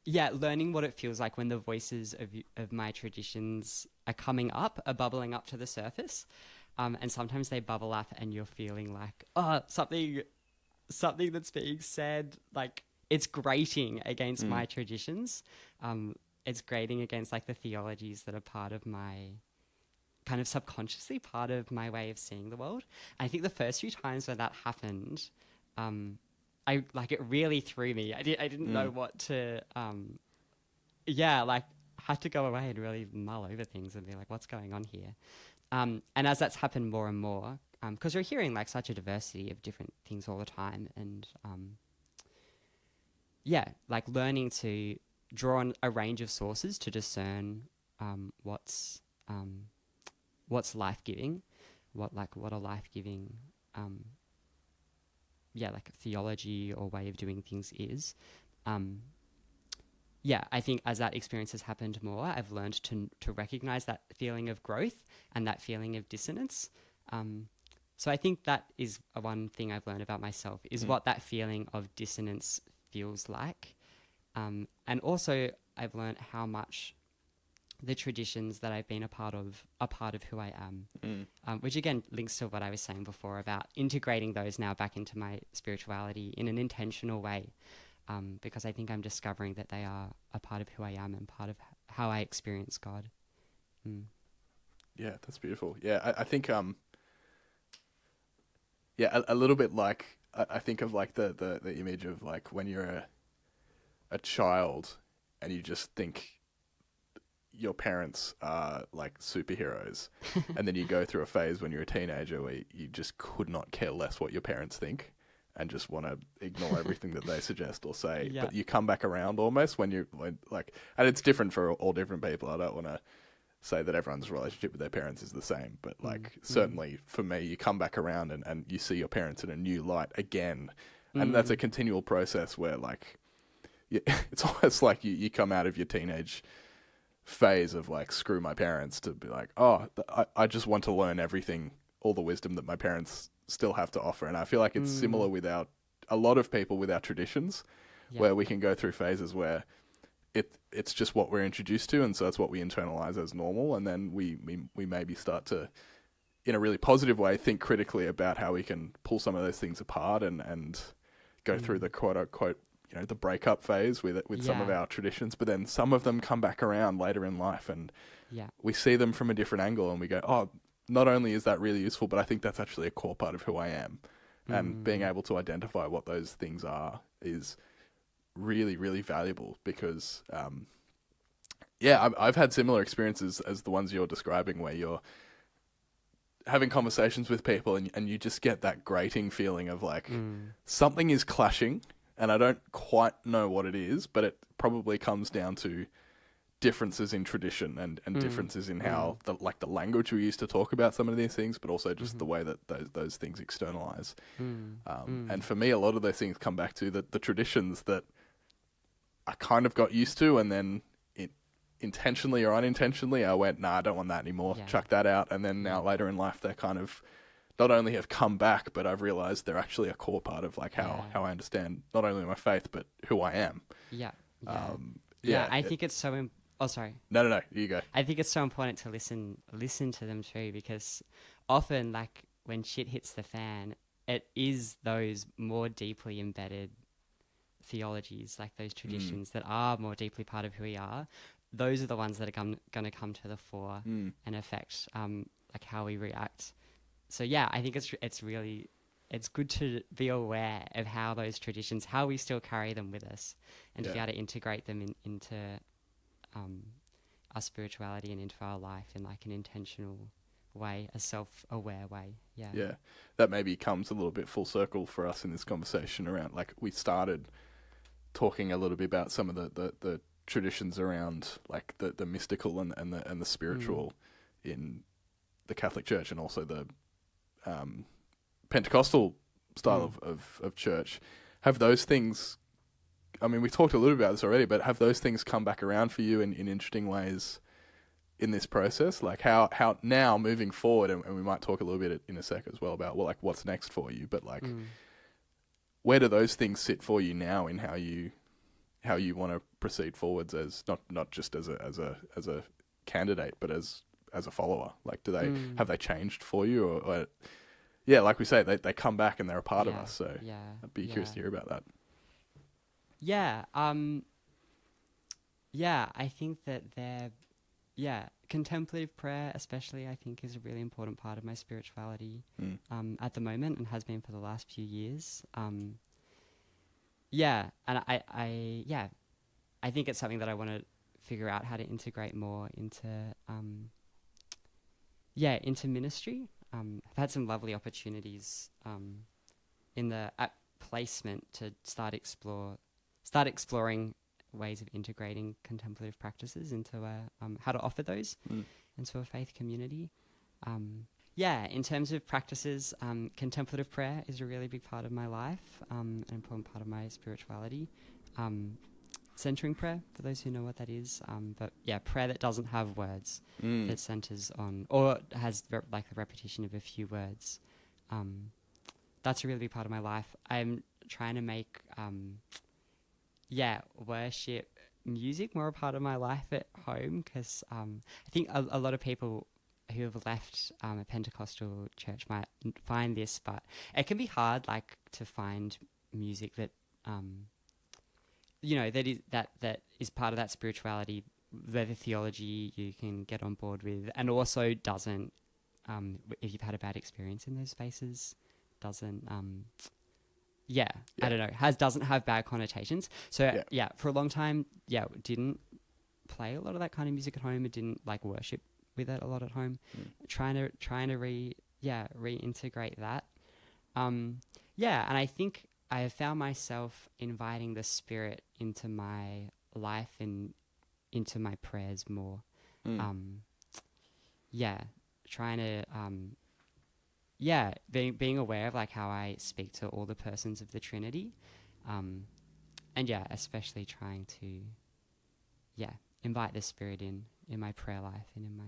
learning what it feels like when the voices of my traditions are coming up, are bubbling up to the surface, and sometimes they bubble up and you're feeling like, something that's being said, like it's grating against my traditions. It's grating against like the theologies that are part of my, kind of subconsciously part of my way of seeing the world. And I think the first few times when that happened, it really threw me. I didn't know what to, had to go away and really mull over things and be like, what's going on here? And as that's happened more and more, because you're hearing like such a diversity of different things all the time, and like learning to draw on a range of sources to discern what's life-giving, what a life-giving like theology or way of doing things is. I think as that experience has happened more, I've learned to recognize that feeling of growth and that feeling of dissonance. So I think that is one thing I've learned about myself, is what that feeling of dissonance feels like. And also I've learned how much the traditions that I've been a part of are part of who I am, which again links to what I was saying before about integrating those now back into my spirituality in an intentional way. Because I think I'm discovering that they are a part of who I am and part of how I experience God. Yeah, that's beautiful. Yeah, I think, a little bit like, I think of like the image of like when you're a child and you just think your parents are like superheroes, and then you go through a phase when you're a teenager where you just could not care less what your parents think and just want to ignore everything that they suggest or say. Yeah. But you come back around almost when like, and it's different for all different people. I don't want to say that everyone's relationship with their parents is the same, but like certainly for me, you come back around and you see your parents in a new light again. And that's a continual process where like, it's almost like you come out of your teenage phase of like, screw my parents, to be like, I just want to learn everything, all the wisdom that my parents still have to offer. And I feel like it's similar with a lot of people with our traditions, where we can go through phases where it's just what we're introduced to, and so that's what we internalize as normal, and then we maybe start to, in a really positive way, think critically about how we can pull some of those things apart and go through the quote unquote, the breakup phase with some of our traditions, but then some of them come back around later in life, and we see them from a different angle, and we go, oh, not only is that really useful, but I think that's actually a core part of who I am. And being able to identify what those things are is really, really valuable, because, I've had similar experiences as the ones you're describing, where you're having conversations with people and you just get that grating feeling of like, something is clashing, and I don't quite know what it is, but it probably comes down to differences in tradition and differences in how the language we use to talk about some of these things, but also just the way that those things externalize. And for me, a lot of those things come back to the traditions that I kind of got used to, and then intentionally or unintentionally, I went, nah, I don't want that anymore. Chuck that out. And then now later in life, they kind of not only have come back, but I've realized they're actually a core part of like how I understand not only my faith, but who I am. I think it's so Oh, sorry. No, you go. I think it's so important to listen to them too, because often, like, when shit hits the fan, it is those more deeply embedded theologies, like those traditions that are more deeply part of who we are. Those are the ones that are going to come to the fore and affect like how we react. So yeah, I think it's good to be aware of how those traditions, how we still carry them with us, and to be able to integrate them into our spirituality and into our life in like an intentional way, a self-aware way. Yeah, that maybe comes a little bit full circle for us in this conversation around, like, we started talking a little bit about some of the traditions around like the mystical and the spiritual in the Catholic Church, and also the Pentecostal style of church. Have those things, I mean, we talked a little bit about this already, but have those things come back around for you in interesting ways in this process? Like how now moving forward, and we might talk a little bit in a sec as well about, well, like, what's next for you, but like where do those things sit for you now in how you want to proceed forwards, as not just as a candidate, but as a follower? Like, do they have they changed for you, or like we say, they come back and they're a part of us. So I'd be curious to hear about that. I think that contemplative prayer especially, I think, is a really important part of my spirituality at the moment, and has been for the last few years. And I think it's something that I want to figure out how to integrate more into ministry. I've had some lovely opportunities in the placement to start explore start exploring ways of integrating contemplative practices into how to offer those into a faith community. In terms of practices, contemplative prayer is a really big part of my life, an important part of my spirituality. Centering prayer, for those who know what that is. But yeah, prayer that doesn't have words, that centers on, or has like the repetition of a few words. That's a really big part of my life. I'm trying to make, worship music more a part of my life at home, because I think a lot of people who have left a Pentecostal church might find this, but it can be hard, like, to find music that, that is part of that spirituality, the theology you can get on board with, and also doesn't, if you've had a bad experience in those spaces, doesn't, I don't know, doesn't have bad connotations. So for a long time, didn't play a lot of that kind of music at home. It didn't like worship with it a lot at home. Trying to reintegrate that. And I think I have found myself inviting the Spirit into my life and into my prayers more. Trying to being aware of like how I speak to all the persons of the Trinity, and especially trying to invite the Spirit in my prayer life and in my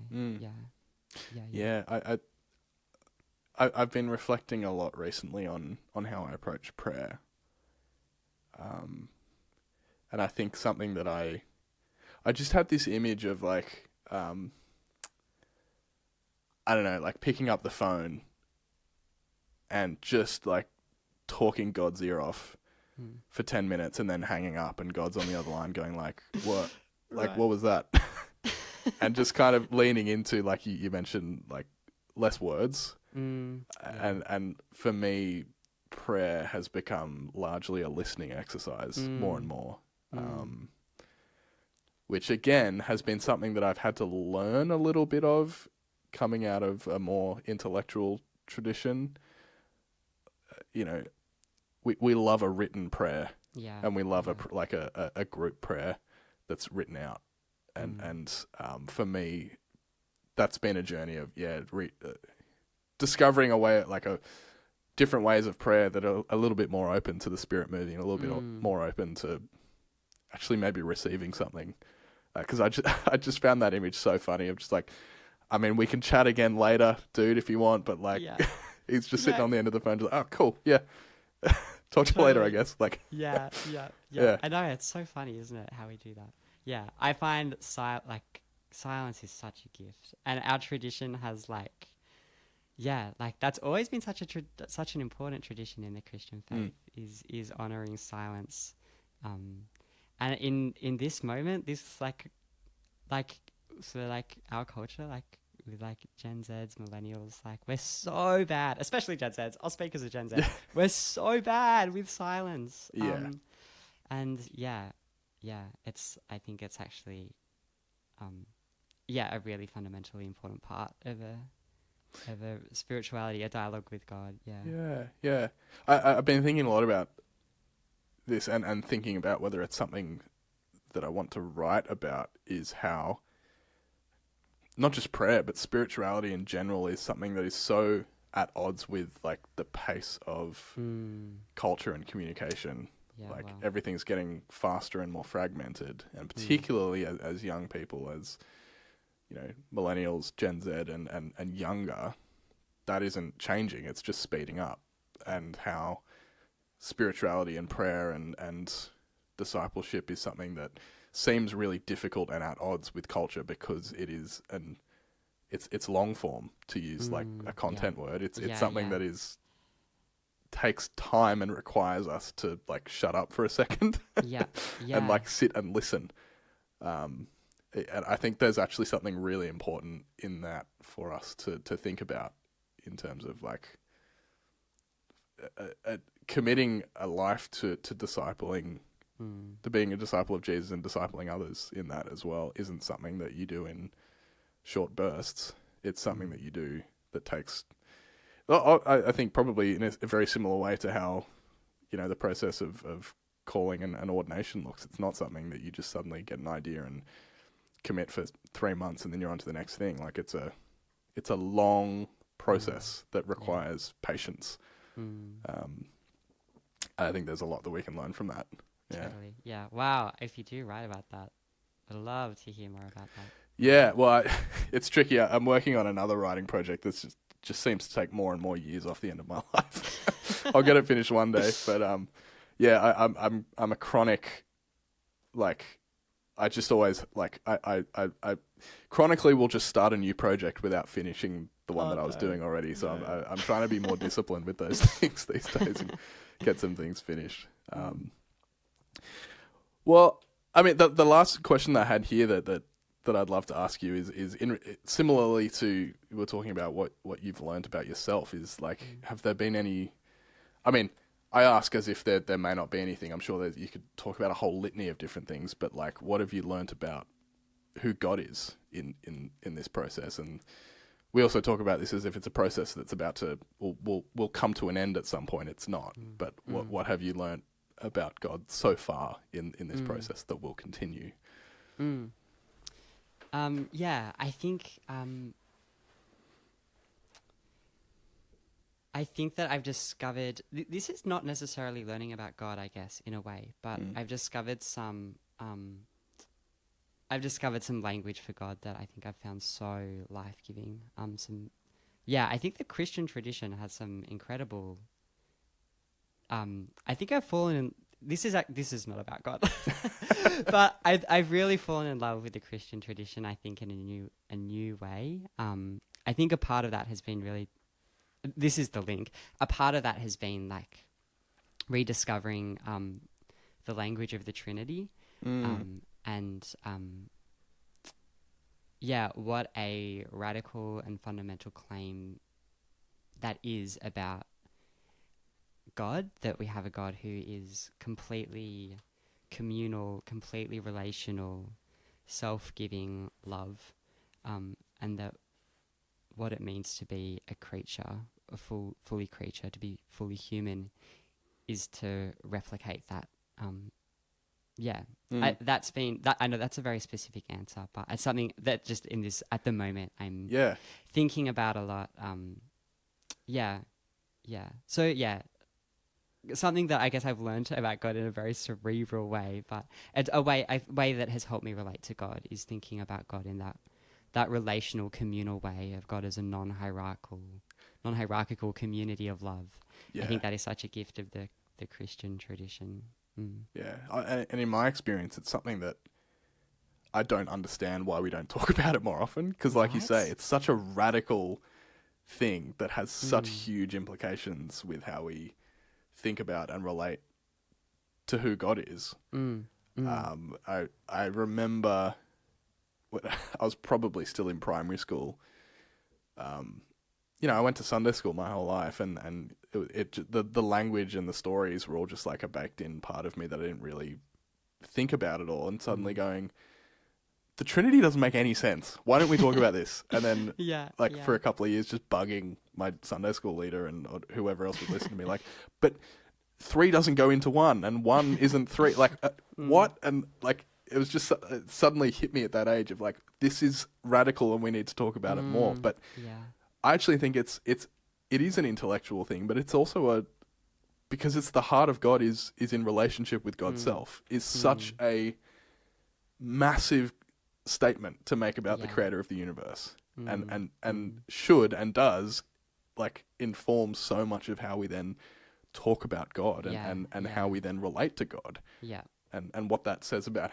I've been reflecting a lot recently on how I approach prayer, and I think something that I just had this image of like I don't know, like picking up the phone and just like talking God's ear off for 10 minutes and then hanging up, and God's on the other line going like, what? Like, what was that? And just kind of leaning into, like you mentioned, like less words. And for me, prayer has become largely a listening exercise more and more. Which again has been something that I've had to learn a little bit of coming out of a more intellectual tradition. We love a written prayer, and we love a group prayer that's written out, and for me, that's been a journey of discovering a way, like different ways of prayer that are a little bit more open to the Spirit moving, a little bit more open to actually maybe receiving something. Because I just found that image so funny of just like, I mean, we can chat again later, dude, if you want, but like, he's just sitting on the end of the phone, just like, oh, cool, yeah. Talk to you later, I guess. Like, yeah. I know, it's so funny, isn't it, how we do that? Yeah, I find silence is such a gift, and our tradition has that's always been such an important tradition in the Christian faith, is honoring silence, and in this moment, this our culture, with Gen Zs, millennials, we're so bad, especially Gen Zs. I'll speak as a Gen Z. We're so bad with silence. I think it's actually, a really fundamentally important part of a spirituality, a dialogue with God. Yeah. I've been thinking a lot about this and thinking about whether it's something that I want to write about, is how not just prayer, but spirituality in general is something that is so at odds with like the pace of culture and communication. Everything's getting faster and more fragmented, and particularly as young people, as millennials, Gen Z, and younger, that isn't changing. It's just speeding up. And how spirituality and prayer and discipleship is something that seems really difficult and at odds with culture, because it is it's long form, to use like a content word. It's something that takes time and requires us to like shut up for a second and like sit and listen. And I think there's actually something really important in that for us to think about, in terms of like committing a life to discipling, to being a disciple of Jesus and discipling others in that as well, isn't something that you do in short bursts. It's something that you do that takes, I think, probably in a very similar way to how, the process of calling and ordination looks. It's not something that you just suddenly get an idea and commit for 3 months and then you're on to the next thing. Like it's a long process that requires patience. I think there's a lot that we can learn from that. Yeah. Totally. Yeah. Wow. If you do write about that, I'd love to hear more about that. Yeah. Well, it's tricky. I'm working on another writing project that's just seems to take more and more years off the end of my life. I'll get it finished one day, but yeah, I'm a chronic, like, I just always like I chronically will just start a new project without finishing the one that I was doing already. So I'm trying to be more disciplined with those things these days and get some things finished. Well, I mean, the last question that I had here that I'd love to ask you is similarly to we were talking about what you've learned about yourself, is like, have there been any, I mean, I ask as if there may not be anything. I'm sure that you could talk about a whole litany of different things, but like, what have you learned about who God is in this process? And we also talk about this as if it's a process that's about to will come to an end at some point. It's not. But what have you learned about God so far in this process that will continue? Yeah, I think that I've discovered, this is not necessarily learning about God, I guess, in a way, but I've discovered some language for God that I think I've found so life-giving. I think the Christian tradition has some incredible, I think I've fallen in, this is not about God, but I've really fallen in love with the Christian tradition, I think, in a new way. I think a part of that has been really, this is the link. A part of that has been like rediscovering the language of the Trinity, what a radical and fundamental claim that is about God, that we have a God who is completely communal, completely relational, self-giving love, and that what it means to be a creature, a fully creature, to be fully human, is to replicate that. I know that's a very specific answer, but it's something that just in this, at the moment, I'm thinking about a lot. So something that I guess I've learned about God in a very cerebral way, but it's a way that has helped me relate to God, is thinking about God in that relational, communal way of God as a non-hierarchical community of love. I think that is such a gift of the Christian tradition. Yeah, and in my experience, it's something that I don't understand why we don't talk about it more often, because like you say, it's such a radical thing that has such huge implications with how we think about and relate to who God is. I remember I was probably still in primary school. I went to Sunday school my whole life, and the language and the stories were all just like a baked in part of me that I didn't really think about at all. And suddenly going, the Trinity doesn't make any sense. Why don't we talk about this? And then for a couple of years, just bugging my Sunday school leader and whoever else would listen to me, like, but 3 doesn't go into 1 and 1 isn't 3. Like, what? And like, it was just, it suddenly hit me at that age of like, this is radical and we need to talk about it more. But I actually think it is an intellectual thing, but it's also because it's the heart of God is in relationship with God's self, is such a massive statement to make about the creator of the universe, and should and does like inform so much of how we then talk about God and how we then relate to God. And what that says about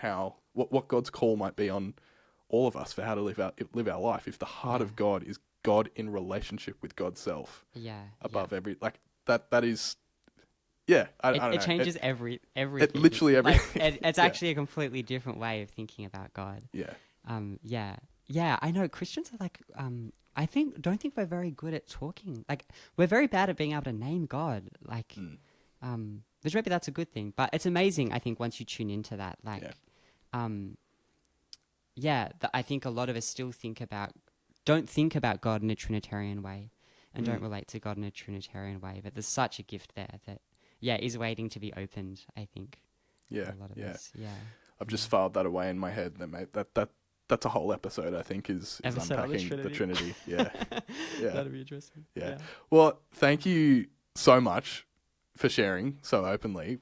what God's call might be on all of us for how to live our life. If the heart of God is God in relationship with God's self, above every, like that is, I don't know. It changes everything. Literally everything. Like, it's actually a completely different way of thinking about God. I know Christians are like, don't think we're very good at talking. Like, we're very bad at being able to name God. Like, which maybe that's a good thing, but it's amazing, I think, once you tune into that. Like, I think a lot of us still don't think about God in a Trinitarian way, and don't relate to God in a Trinitarian way. But there's such a gift there that, is waiting to be opened, I think. Yeah, A lot of yeah. this. Yeah. I've just filed that away in my head. That's a whole episode, I think, is Episode on the unpacking the Trinity. Trinity. Yeah, yeah, That'd be interesting. yeah. Well, thank you so much for sharing so openly.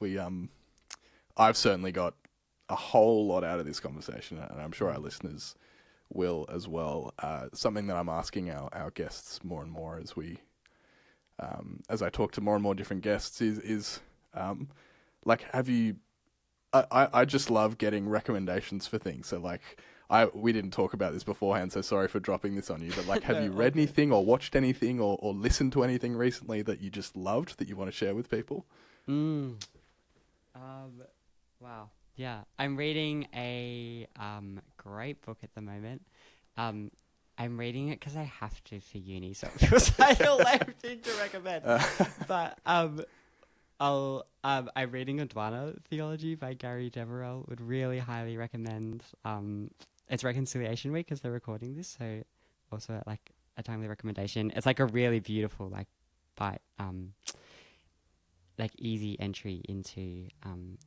I've certainly got a whole lot out of this conversation, and I'm sure our listeners will as well. Something that I'm asking our guests more and more as I talk to more and more different guests is like, have you? I just love getting recommendations for things. So like, we didn't talk about this beforehand, so sorry for dropping this on you. But like, have you read anything or watched anything or listened to anything recently that you just loved that you want to share with people? Wow. Yeah, I'm reading a great book at the moment. I'm reading it because I have to for uni, so it feels like a lame thing to recommend. But I'm reading Adwana Theology by Gary Deverell. Would really highly recommend. It's Reconciliation Week as they're recording this, so also like a timely recommendation. It's like a really beautiful like easy entry into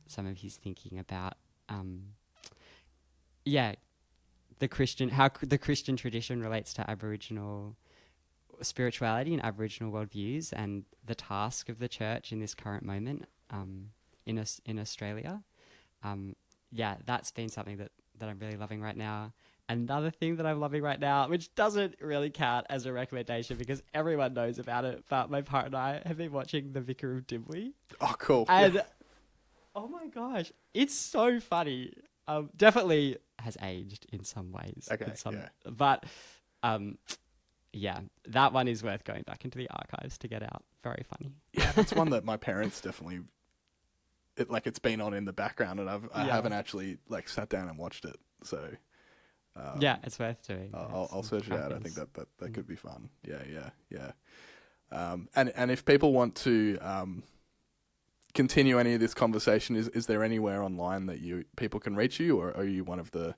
some of his thinking about the Christian tradition relates to Aboriginal spirituality and Aboriginal worldviews, and the task of the church in this current moment in Australia. That's been something that I'm really loving right now. Another thing that I'm loving right now, which doesn't really count as a recommendation because everyone knows about it, but my partner and I have been watching The Vicar of Dimbley. Oh, cool. And oh my gosh, it's so funny. Definitely has aged in some ways. Okay, But that one is worth going back into the archives to get out. Very funny. Yeah, that's one that my parents definitely. It's been on in the background, and I haven't actually like sat down and watched it. So it's worth doing. I'll search it out. I think that could be fun. Yeah. And if people want to continue any of this conversation, is there anywhere online that people can reach you, or are you one of the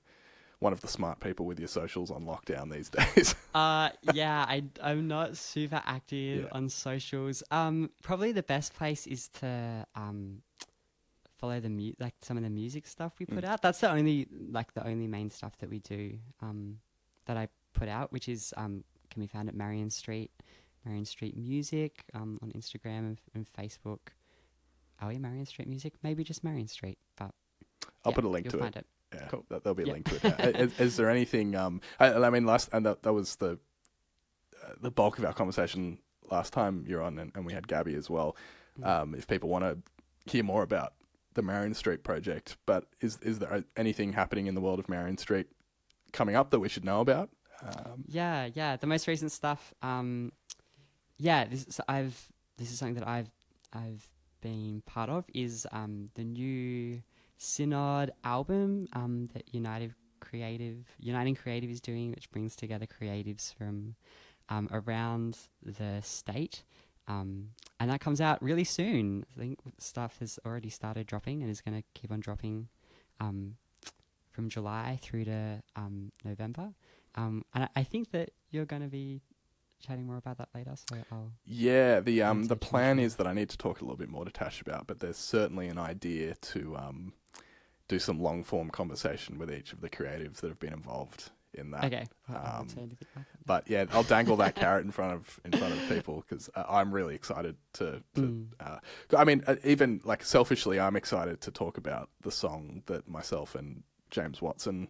smart people with your socials on lockdown these days? I'm not super active on socials. Probably the best place is to follow some of the music stuff we put out. That's the only main stuff that we do that I put out, which is can be found at Marion Street Music on Instagram and Facebook. Oh yeah, Marion Street Music, maybe just Marion Street, but I'll put a link to find it. Yeah, cool. There'll be a link to it. Is there anything? I mean, that was the bulk of our conversation last time you're on, and we had Gabby as well. If people want to hear more about the Marion Street project, but is there anything happening in the world of Marion Street coming up that we should know about? The most recent stuff. This is something that I've been part of is the new Synod album that Uniting Creative is doing, which brings together creatives from around the state. And that comes out really soon. I think stuff has already started dropping and is going to keep on dropping from July through to November. And I think that you're going to be chatting more about that later. So the plan is that I need to talk a little bit more to Tash about, but there's certainly an idea to do some long form conversation with each of the creatives that have been involved in that. Okay. But yeah, I'll dangle that carrot in front of people because I'm really excited to I mean, even like selfishly, I'm excited to talk about the song that myself and James Watson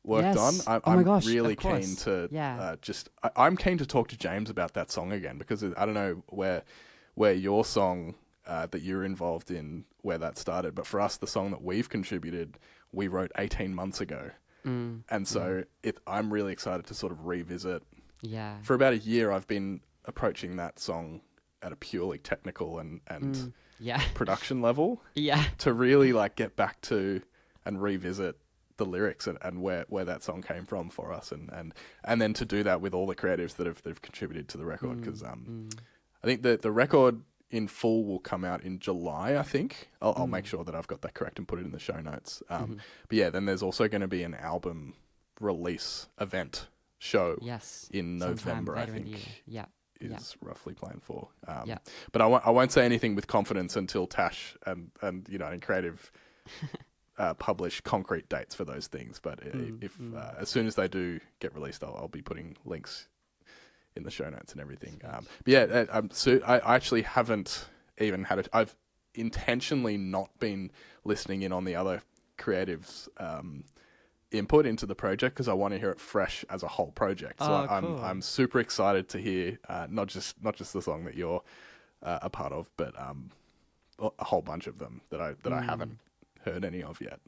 worked on. I'm really keen to I'm keen to talk to James about that song again, because I don't know where your song that you're involved in, where that started, but for us, the song that we've contributed, we wrote 18 months ago. And so I'm really excited to sort of revisit. Yeah. For about a year, I've been approaching that song at a purely technical and production level. Yeah. To really like get back to and revisit the lyrics and where that song came from for us, and then to do that with all the creatives that have contributed to the record, because I think the record in full will come out in July. I think I'll make sure that I've got that correct and put it in the show notes. But yeah, then there's also going to be an album release event show in November, I think. Is roughly planned for. But I won't say anything with confidence until Tash and Uniting Creative publish concrete dates for those things, but as soon as they do get released, I'll be putting links in the show notes and everything. But yeah, I actually haven't even had I've intentionally not been listening in on the other creatives' input into the project because I want to hear it fresh as a whole project. So Cool. I'm super excited to hear not just the song that you're a part of, but a whole bunch of them that I haven't heard any of yet.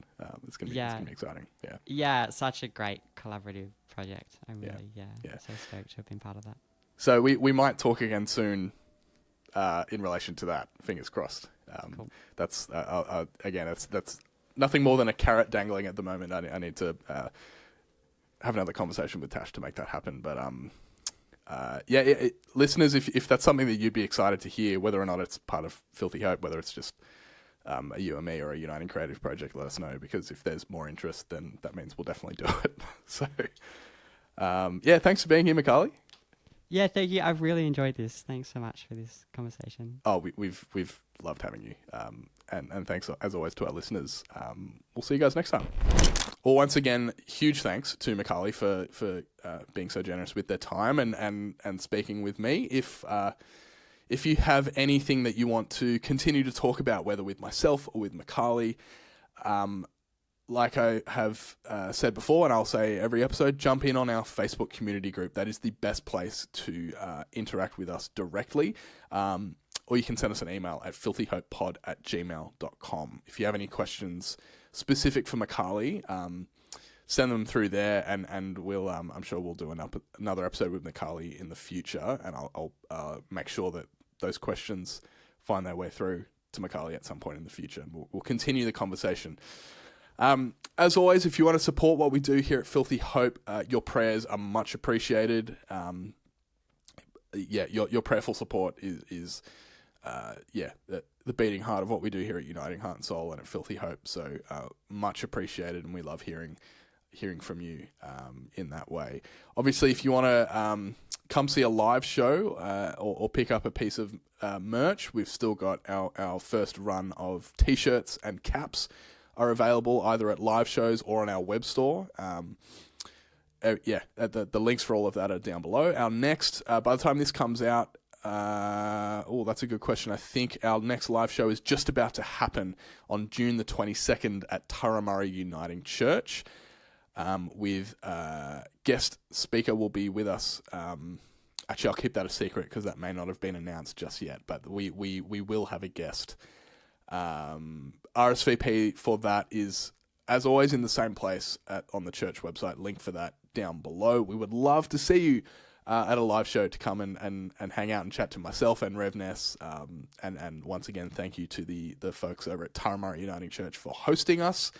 It's gonna be exciting. Yeah, such a great collaborative project. I'm really so stoked to have been part of that. So we might talk again soon in relation to that. Fingers crossed. Cool. That's again that's nothing more than a carrot dangling at the moment. I need to have another conversation with Tash to make that happen. But listeners, if that's something that you'd be excited to hear, whether or not it's part of Filthy Hope, whether it's just a you and me or a Uniting Creative project, let us know, because if there's more interest, then that means we'll definitely do it. So thanks for being here, Mikali. Yeah, thank you. I've really enjoyed this. Thanks so much for this conversation. Oh, we've loved having you. And thanks as always to our listeners. We'll see you guys next time. Well, once again, huge thanks to Mikali for being so generous with their time and speaking with me. If you have anything that you want to continue to talk about, whether with myself or with Mikali, like I have said before, and I'll say every episode, jump in on our Facebook community group. That is the best place to interact with us directly. Or you can send us an email at filthyhopepod@gmail.com. If you have any questions specific for Mikali, send them through there, and we'll I'm sure we'll do another episode with Mikali in the future, and I'll make sure that those questions find their way through to Mikali at some point in the future, and we'll continue the conversation. As always, if you want to support what we do here at Filthy Hope, your prayers are much appreciated. Your prayerful support is the beating heart of what we do here at Uniting Heart and Soul and at Filthy Hope. So much appreciated, and we love hearing from you in that way. Obviously, if you want to come see a live show or pick up a piece of merch, we've still got our first run of T-shirts and caps are available either at live shows or on our web store. The links for all of that are down below. Our next, by the time this comes out, that's a good question. I think our next live show is just about to happen on June the 22nd at Turramurra Uniting Church. With guest speaker will be with us. Actually, I'll keep that a secret because that may not have been announced just yet, but we will have a guest. RSVP for that is, as always, in the same place on the church website. Link for that down below. We would love to see you at a live show to come and hang out and chat to myself and Rev Ness. And once again, thank you to the folks over at Turramurra Uniting Church for hosting us.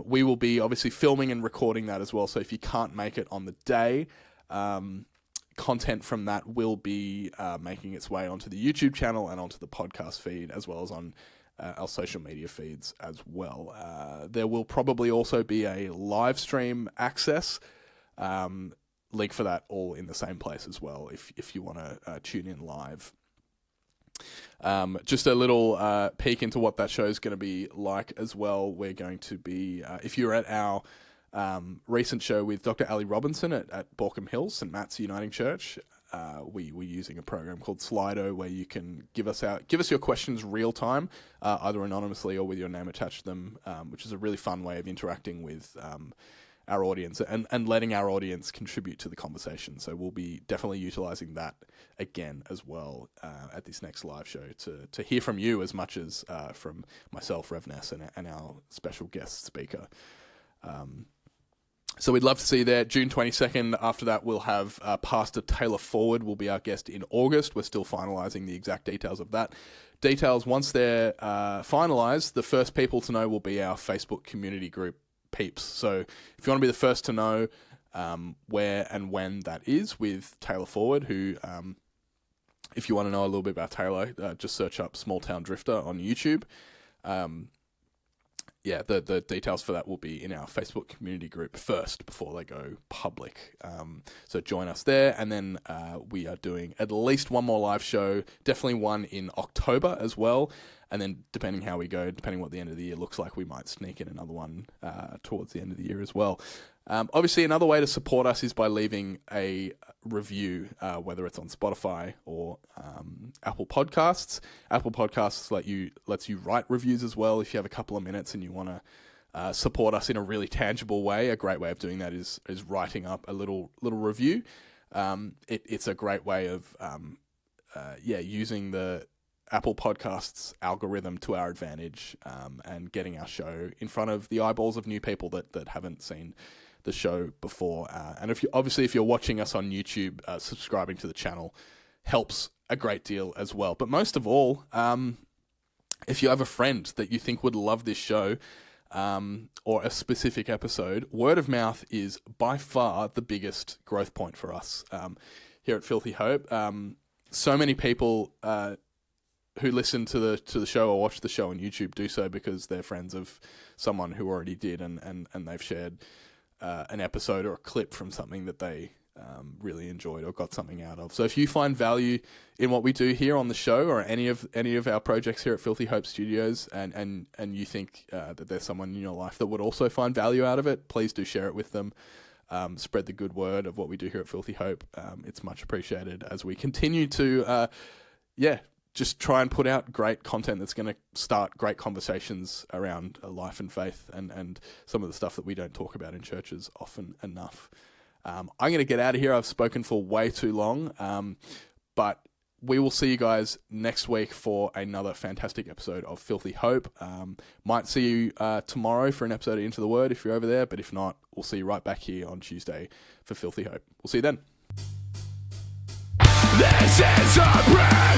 We will be obviously filming and recording that as well. So if you can't make it on the day, content from that will be making its way onto the YouTube channel and onto the podcast feed, as well as on our social media feeds as well. There will probably also be a live stream access. Link for that all in the same place as well if you want to tune in live. Just a little peek into what that show is going to be like as well. We're going to be, if you're at our recent show with Dr. Ali Robinson at Borkham Hills, St. Matt's Uniting Church, we're using a program called Slido where you can give us your questions real time, either anonymously or with your name attached to them, which is a really fun way of interacting with our audience and letting our audience contribute to the conversation. So we'll be definitely utilizing that again as well at this next live show to hear from you as much as from myself, Rev Ness, and our special guest speaker. So we'd love to see you there. June 22nd. After that, we'll have Pastor Taylor Forward will be our guest in August. We're still finalising the exact details of that. Details, once they're finalised, the first people to know will be our Facebook community group peeps. So if you want to be the first to know where and when that is with Taylor Forward, who, if you want to know a little bit about Taylor, just search up Small Town Drifter on YouTube. The details for that will be in our Facebook community group first before they go public. So join us there. And then we are doing at least one more live show, definitely one in October as well. And then depending how we go, depending what the end of the year looks like, we might sneak in another one towards the end of the year as well. Obviously, another way to support us is by leaving a review, whether it's on Spotify or Apple Podcasts. Apple Podcasts lets you write reviews as well. If you have a couple of minutes and you want to support us in a really tangible way, a great way of doing that is writing up a little review. It's a great way of using the Apple Podcasts algorithm to our advantage, and getting our show in front of the eyeballs of new people that haven't seen the show before. And if you're watching us on YouTube, subscribing to the channel helps a great deal as well. But most of all, if you have a friend that you think would love this show, or a specific episode, word of mouth is by far the biggest growth point for us here at Filthy Hope. So many people who listen to the show or watch the show on YouTube do so because they're friends of someone who already did, and they've shared an episode or a clip from something that they really enjoyed or got something out of. So if you find value in what we do here on the show or any of our projects here at Filthy Hope Studios, and you think that there's someone in your life that would also find value out of it, please do share it with them. Spread the good word of what we do here at Filthy Hope. It's much appreciated as we continue to just try and put out great content that's going to start great conversations around life and faith and some of the stuff that we don't talk about in churches often enough. I'm going to get out of here. I've spoken for way too long, but we will see you guys next week for another fantastic episode of Filthy Hope. Might see you tomorrow for an episode of Into the Word if you're over there, but if not, we'll see you right back here on Tuesday for Filthy Hope. We'll see you then. This is a prayer.